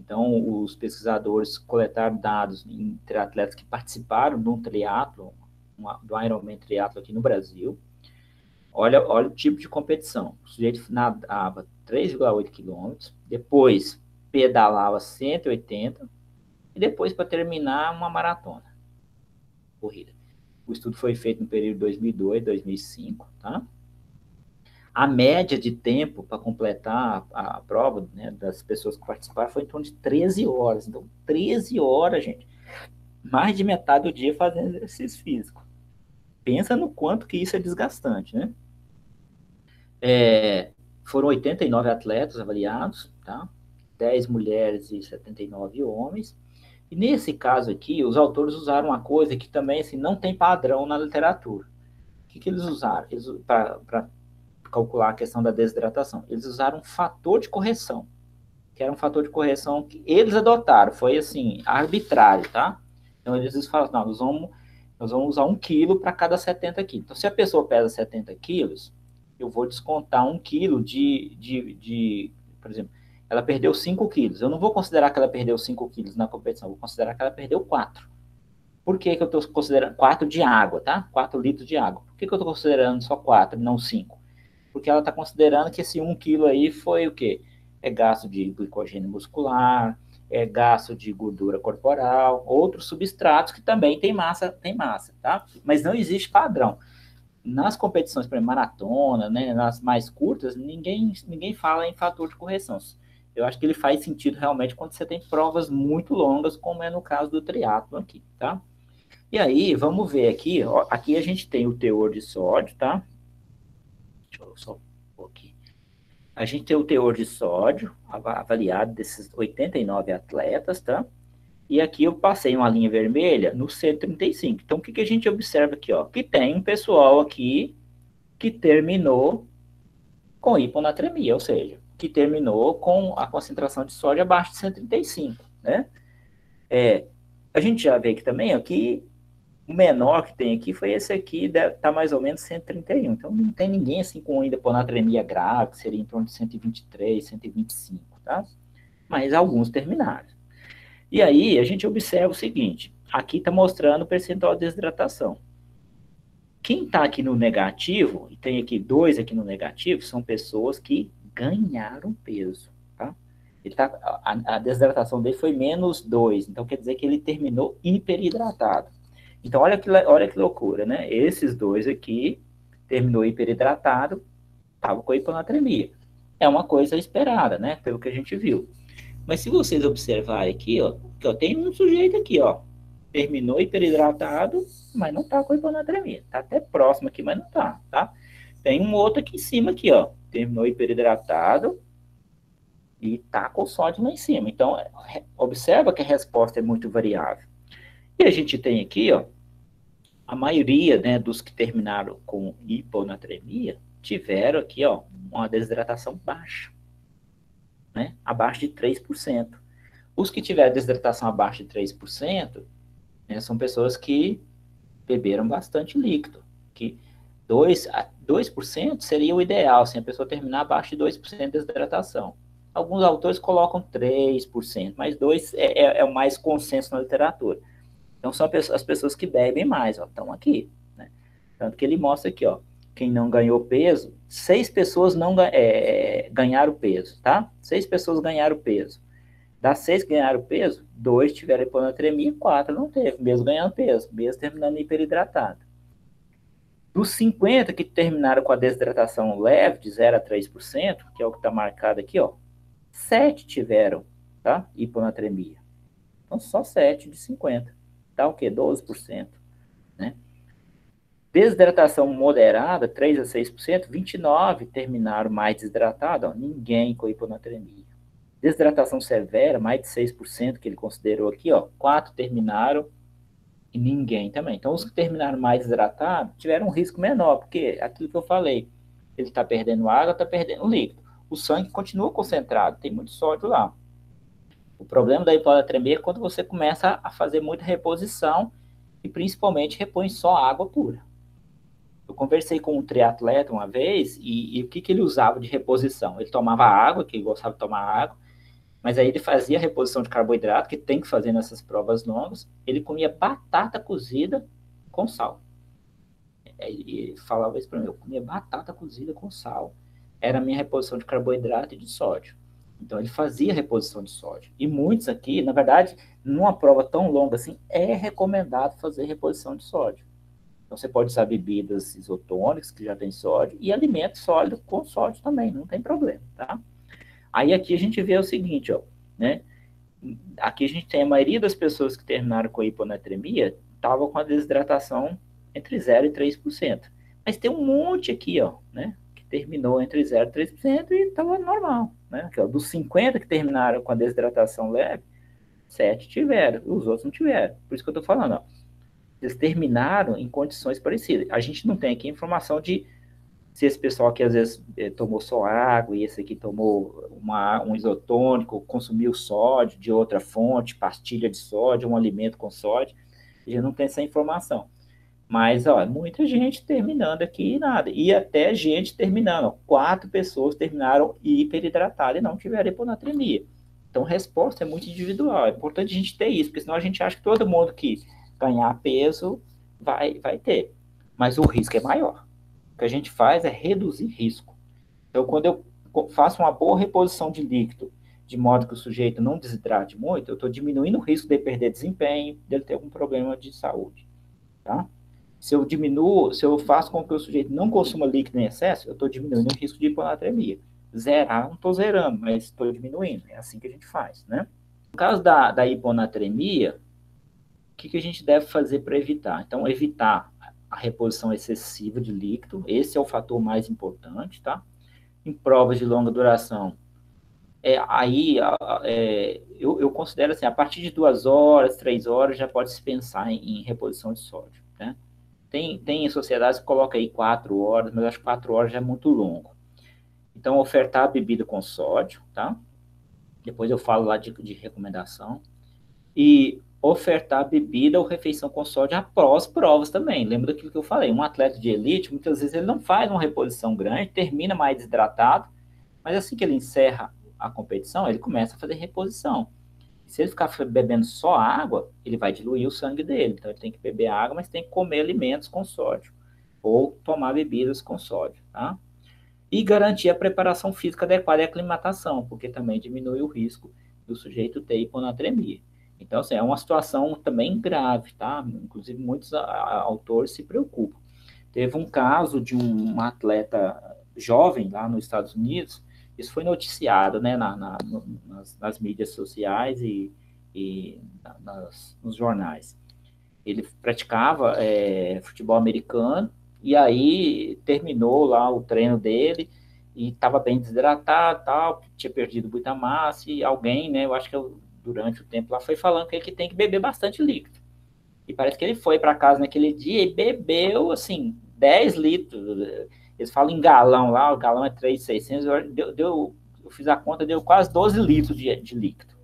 Então, os pesquisadores coletaram dados em triatletas que participaram de um triatlo, do Ironman triatlo aqui no Brasil. Olha o tipo de competição. O sujeito nadava 3,8 quilômetros, depois pedalava 180 e depois, para terminar, uma maratona, corrida. O estudo foi feito no período 2002, 2005, tá? A média de tempo para completar a prova, né, das pessoas que participaram foi em torno de 13 horas. Então, 13 horas, gente, mais de metade do dia fazendo exercício físico. Pensa no quanto que isso é desgastante, né? Foram 89 atletas avaliados, tá? 10 mulheres e 79 homens. E nesse caso aqui, os autores usaram uma coisa que também assim, não tem padrão na literatura. O que eles usaram? Para calcular a questão da desidratação. Eles usaram um fator de correção, que era um fator de correção que eles adotaram, foi assim, arbitrário, tá? Então eles falam, não, nós vamos usar 1 quilo para cada 70 quilos. Então, se a pessoa pesa 70 quilos, eu vou descontar 1 quilo por exemplo, ela perdeu 5 quilos. Eu não vou considerar que ela perdeu 5 quilos na competição, eu vou considerar que ela perdeu 4. Por que eu estou considerando 4 de água, tá? 4 litros de água. Por que eu estou considerando só 4 e não 5? Porque ela está considerando que esse 1 quilo aí foi o quê? É gasto de glicogênio muscular, é gasto de gordura corporal, outros substratos que também tem massa, tá? Mas não existe padrão. Nas competições, por exemplo, maratona, né, nas mais curtas, ninguém fala em fator de correção. Eu acho que ele faz sentido realmente quando você tem provas muito longas, como é no caso do triatlo aqui, tá? E aí, vamos ver aqui, ó, aqui a gente tem o teor de sódio, tá? Deixa eu só pôr aqui. A gente tem o teor de sódio avaliado desses 89 atletas, tá? E aqui eu passei uma linha vermelha no 135. Então, o que a gente observa aqui, ó? Que tem um pessoal aqui que terminou com hiponatremia, ou seja, que terminou com a concentração de sódio abaixo de 135, né? A gente já vê que também aqui o menor que tem aqui foi esse aqui, deve estar mais ou menos 131. Então, não tem ninguém assim com hiponatremia grave, que seria em torno de 123, 125, tá? Mas alguns terminaram. E aí, a gente observa o seguinte, aqui está mostrando o percentual de desidratação. Quem está aqui no negativo, e tem aqui 2 aqui no negativo, são pessoas que ganharam peso, tá? A desidratação dele foi -2, então quer dizer que ele terminou hiperidratado. Então, olha que loucura, né? Esses 2 aqui, terminou hiperidratado, estava com hiponatremia. É uma coisa esperada, né? Pelo que a gente viu. Mas se vocês observarem aqui, ó, que ó, tem um sujeito aqui, ó, terminou hiperidratado, mas não tá com hiponatremia. Tá até próximo aqui, mas não tá, tá? Tem um outro aqui em cima, aqui, ó, terminou hiperidratado e tá com sódio lá em cima. Então, observa que a resposta é muito variável. E a gente tem aqui, ó, a maioria, né, dos que terminaram com hiponatremia tiveram aqui, ó, uma desidratação baixa, né, abaixo de 3%. Os que tiveram desidratação abaixo de 3%, né, são pessoas que beberam bastante líquido, que 2% seria o ideal, se a pessoa terminar abaixo de 2% de desidratação. Alguns autores colocam 3%, mas 2% é o mais consenso na literatura. Então, são as pessoas que bebem mais, ó, estão aqui, né? Tanto que ele mostra aqui, ó, quem não ganhou peso, 6 pessoas não ganharam peso, tá? 6 pessoas ganharam peso. Das 6 que ganharam peso, 2 tiveram hiponatremia e 4 não teve, mesmo ganhando peso, mesmo terminando hiperidratado. Dos 50 que terminaram com a desidratação leve, de 0 a 3%, que é o que está marcado aqui, ó, 7 tiveram, tá? Hiponatremia. Então, só 7 de 50. Dá o quê? 12%, né? Desidratação moderada, 3 a 6%, 29 terminaram mais desidratados, ó, ninguém com hiponatremia. Desidratação severa, mais de 6% que ele considerou aqui, ó, 4 terminaram e ninguém também. Então, os que terminaram mais desidratados tiveram um risco menor, porque aquilo que eu falei, ele está perdendo água, está perdendo líquido. O sangue continua concentrado, tem muito sódio lá. O problema da hiponatremia é quando você começa a fazer muita reposição e principalmente repõe só água pura. Eu conversei com um triatleta uma vez e o que ele usava de reposição? Ele tomava água, que ele gostava de tomar água, mas aí ele fazia reposição de carboidrato, que tem que fazer nessas provas longas. Ele comia batata cozida com sal. Ele falava isso para mim, eu comia batata cozida com sal. Era a minha reposição de carboidrato e de sódio. Então ele fazia reposição de sódio. E muitos aqui, na verdade, numa prova tão longa assim, é recomendado fazer reposição de sódio. Então você pode usar bebidas isotônicas, que já tem sódio, e alimentos sólidos com sódio também, não tem problema, tá? Aí aqui a gente vê o seguinte, ó, né? Aqui a gente tem a maioria das pessoas que terminaram com a hiponatremia estava com a desidratação entre 0 e 3%. Mas tem um monte aqui, ó, né? Que terminou entre 0 e 3% e estava normal, né? Aqui, ó, dos 50 que terminaram com a desidratação leve, 7 tiveram, os outros não tiveram. Por isso que eu estou falando, ó. Eles terminaram em condições parecidas. A gente não tem aqui informação de se esse pessoal aqui às vezes tomou só água e esse aqui tomou um isotônico, consumiu sódio de outra fonte, pastilha de sódio, um alimento com sódio, a gente não tem essa informação. Mas, ó, muita gente terminando aqui e nada. E até gente terminando. Ó, 4 pessoas terminaram hiperidratadas e não tiveram hiponatremia. Então, a resposta é muito individual. É importante a gente ter isso, porque senão a gente acha que todo mundo que ganhar peso vai ter. Mas o risco é maior. O que a gente faz é reduzir risco. Então, quando eu faço uma boa reposição de líquido, de modo que o sujeito não desidrate muito, eu estou diminuindo o risco de perder desempenho, dele ter algum problema de saúde. Tá? Se eu diminuo, se eu faço com que o sujeito não consuma líquido em excesso, eu estou diminuindo o risco de hiponatremia. Zerar, não estou zerando, mas estou diminuindo. É assim que a gente faz, né? No caso da hiponatremia, o que a gente deve fazer para evitar? Então, evitar a reposição excessiva de líquido, esse é o fator mais importante, tá? Em provas de longa duração, eu considero assim, a partir de 2 horas, 3 horas, já pode se pensar em reposição de sódio, né? Tem sociedades que colocam aí 4 horas, mas eu acho que 4 horas já é muito longo. Então, ofertar a bebida com sódio, tá? Depois eu falo lá de recomendação. E ofertar bebida ou refeição com sódio após provas também. Lembra daquilo que eu falei? Um atleta de elite, muitas vezes ele não faz uma reposição grande, termina mais desidratado, mas assim que ele encerra a competição, ele começa a fazer reposição. Se ele ficar bebendo só água, ele vai diluir o sangue dele. Então ele tem que beber água, mas tem que comer alimentos com sódio. Ou tomar bebidas com sódio, tá? E garantir a preparação física adequada e a aclimatação, porque também diminui o risco do sujeito ter hiponatremia. Então, assim, é uma situação também grave, tá? Inclusive, muitos autores se preocupam. Teve um caso de um atleta jovem lá nos Estados Unidos, isso foi noticiado, né, nas mídias sociais e nos jornais. Ele praticava futebol americano e aí terminou lá o treino dele e estava bem desidratado, tal, tinha perdido muita massa e alguém, né, eu acho que durante o tempo lá foi falando que ele tem que beber bastante líquido. E parece que ele foi para casa naquele dia e bebeu, assim, 10 litros. Eles falam em galão lá, o galão é 3.600, eu fiz a conta, deu quase 12 litros de líquido.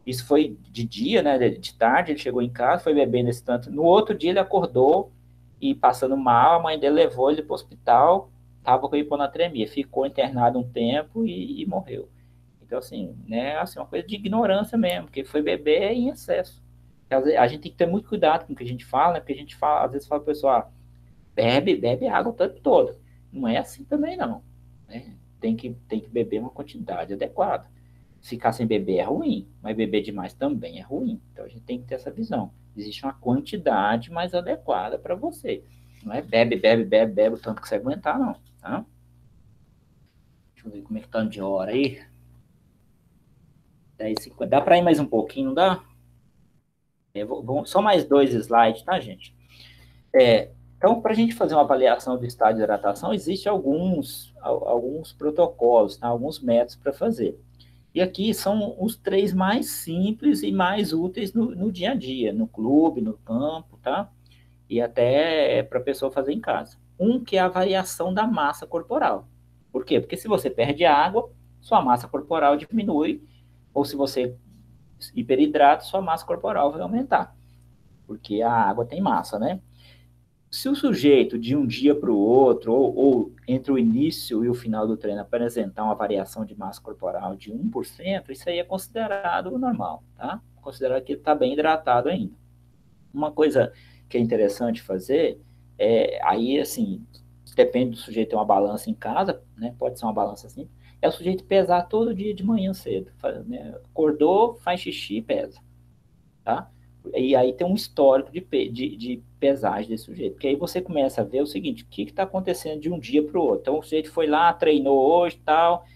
Isso foi de dia, né, de tarde, ele chegou em casa, foi bebendo esse tanto. No outro dia ele acordou e passando mal, a mãe dele levou ele para o hospital, estava com hiponatremia, ficou internado um tempo e morreu. Então, assim, né, assim, uma coisa de ignorância mesmo, porque foi beber em excesso. A gente tem que ter muito cuidado com o que a gente fala, né, porque a gente fala, às vezes fala para o pessoal, bebe água o tempo todo. Não é assim também, não. Né? Tem que beber uma quantidade adequada. Ficar sem beber é ruim, mas beber demais também é ruim. Então a gente tem que ter essa visão. Existe uma quantidade mais adequada para você. Não é bebe o tanto que você aguentar, não. Tá? Deixa eu ver como é que tá de hora aí. 10h50. Dá para ir mais um pouquinho, não dá? Só mais 2 slides, tá, gente? Então, para a gente fazer uma avaliação do estado de hidratação, existem alguns protocolos, tá? Alguns métodos para fazer. E aqui são os 3 mais simples e mais úteis no dia a dia, no clube, no campo, tá? E até para a pessoa fazer em casa. Um que é a variação da massa corporal. Por quê? Porque se você perde água, sua massa corporal diminui Ou se você hiperidrata, sua massa corporal vai aumentar, porque a água tem massa, né? Se o sujeito, de um dia para o outro, ou entre o início e o final do treino, apresentar uma variação de massa corporal de 1%, isso aí é considerado normal, tá? Considerado que ele está bem hidratado ainda. Uma coisa que é interessante fazer aí, assim, depende do sujeito ter uma balança em casa, né? Pode ser uma balança assim, é o sujeito pesar todo dia de manhã cedo. Né? Acordou, faz xixi, pesa, tá? E aí tem um histórico de pesagem desse sujeito. Porque aí você começa a ver o seguinte, o que está acontecendo de um dia para o outro. Então o sujeito foi lá, treinou hoje e tal,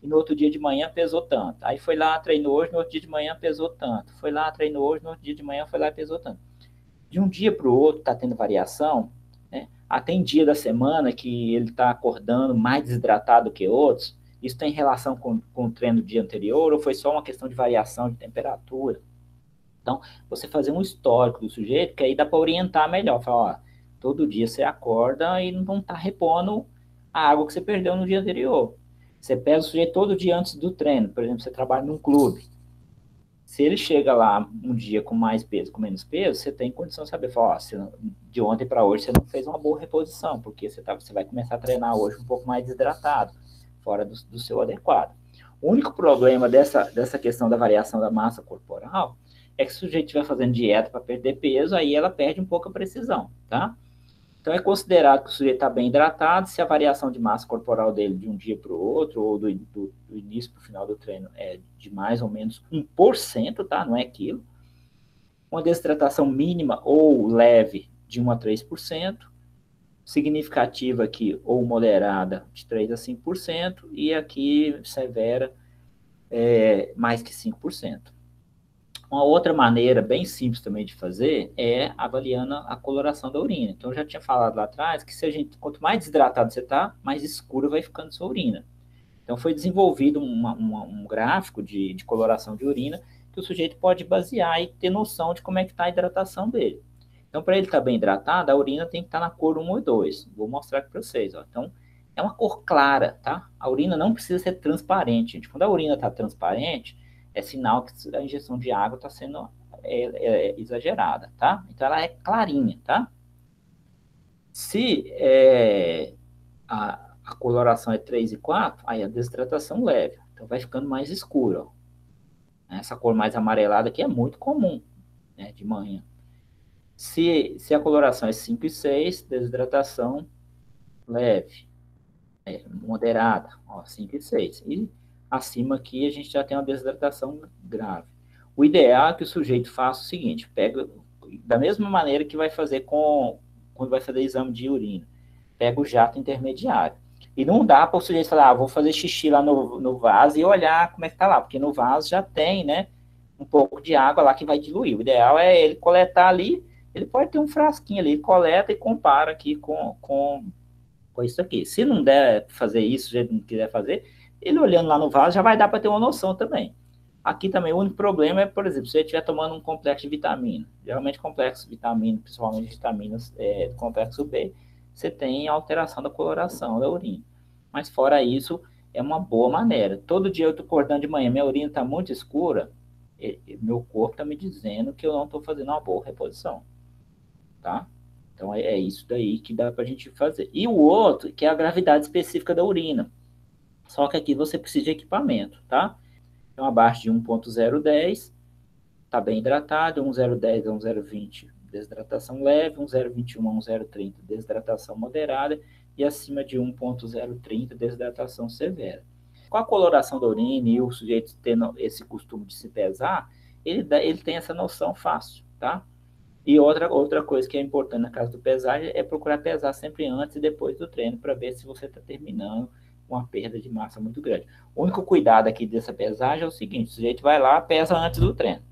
e no outro dia de manhã pesou tanto. Aí foi lá, treinou hoje, no outro dia de manhã pesou tanto. Foi lá, treinou hoje, no outro dia de manhã foi lá e pesou tanto. De um dia para o outro está tendo variação, né? Tem dia da semana que ele está acordando mais desidratado que outros. Isso tem relação com o treino do dia anterior ou foi só uma questão de variação de temperatura? Então, você fazer um histórico do sujeito, que aí dá para orientar melhor. Falar, ó, todo dia você acorda e não está repondo a água que você perdeu no dia anterior. Você pega o sujeito todo dia antes do treino. Por exemplo, você trabalha num clube. Se ele chega lá um dia com mais peso, com menos peso, você tem condição de saber, falar, ó, de ontem para hoje você não fez uma boa reposição, porque você vai começar a treinar hoje um pouco mais desidratado, fora do seu adequado. O único problema dessa questão da variação da massa corporal é que se o sujeito estiver fazendo dieta para perder peso, aí ela perde um pouco a precisão, tá? Então, é considerado que o sujeito está bem hidratado se a variação de massa corporal dele de um dia para o outro, ou do início para o final do treino, é de mais ou menos 1%, tá? Não é quilo. Uma desidratação mínima ou leve de 1 a 3%, significativa aqui ou moderada de 3 a 5%, e aqui severa mais que 5%. Uma outra maneira bem simples também de fazer é avaliando a coloração da urina. Então, eu já tinha falado lá atrás que quanto mais desidratado você está, mais escura vai ficando sua urina. Então, foi desenvolvido um gráfico de coloração de urina que o sujeito pode basear e ter noção de como é que está a hidratação dele. Então, para ele estar bem hidratado, a urina tem que estar na cor 1 ou 2. Vou mostrar aqui para vocês. Ó. Então, é uma cor clara, tá? A urina não precisa ser transparente, gente. Quando a urina está transparente, é sinal que a injeção de água está sendo exagerada, tá? Então, ela é clarinha, tá? Se a coloração é 3 e 4, aí a desidratação leve. Então, vai ficando mais escura. Ó. Essa cor mais amarelada aqui é muito comum, né, de manhã. Se a coloração é 5 e 6, desidratação leve, moderada, ó, 5 e 6. E acima aqui a gente já tem uma desidratação grave. O ideal é que o sujeito faça o seguinte, pega da mesma maneira que vai fazer quando vai fazer exame de urina. Pega o jato intermediário. E não dá para o sujeito falar, vou fazer xixi lá no vaso e olhar como é que tá lá, porque no vaso já tem, né, um pouco de água lá que vai diluir. O ideal é ele coletar ali, ele pode ter um frasquinho ali, ele coleta e compara aqui com isso aqui. Se não der fazer isso, se ele não quiser fazer, ele olhando lá no vaso já vai dar para ter uma noção também. Aqui também o único problema é, por exemplo, se você estiver tomando um complexo de vitamina, geralmente complexo de vitamina, principalmente vitaminas do complexo B, você tem alteração da coloração da urina. Mas fora isso, é uma boa maneira. Todo dia eu estou acordando de manhã, minha urina está muito escura, meu corpo está me dizendo que eu não estou fazendo uma boa reposição, tá? Então, é isso daí que dá para a gente fazer. E o outro, que é a gravidade específica da urina. Só que aqui você precisa de equipamento, tá? Então, abaixo de 1.010, está bem hidratado, 1.010 a 1.020, desidratação leve, 1.021 a 1.030, desidratação moderada, e acima de 1.030, desidratação severa. Com a coloração da urina e o sujeito tendo esse costume de se pesar, ele tem essa noção fácil, tá? E outra coisa que é importante na casa do pesagem é procurar pesar sempre antes e depois do treino para ver se você está terminando com uma perda de massa muito grande. O único cuidado aqui dessa pesagem é o seguinte, o sujeito vai lá, pesa antes do treino.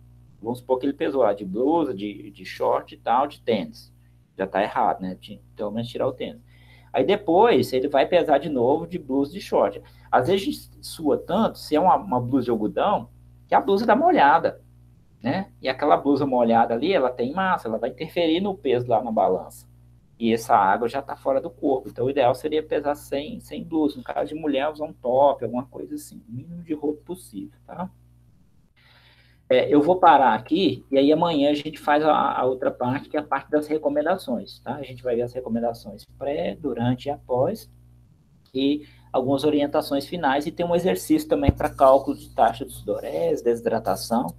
Vamos supor que ele pesou lá de blusa, de short e tal, de tênis. Já está errado, né? Pelo menos tirar o tênis. Aí depois ele vai pesar de novo de blusa de short. Às vezes sua tanto, se é uma blusa de algodão, que a blusa dá molhada, né? E aquela blusa molhada ali, ela tem massa, ela vai interferir no peso lá na balança. E essa água já está fora do corpo. Então, o ideal seria pesar sem blusa. No caso de mulher, usar um top, alguma coisa assim. O mínimo de roupa possível, tá? Eu vou parar aqui e aí amanhã a gente faz a outra parte, que é a parte das recomendações, tá? A gente vai ver as recomendações pré, durante e após e algumas orientações finais e tem um exercício também para cálculo de taxa de sudorese, desidratação.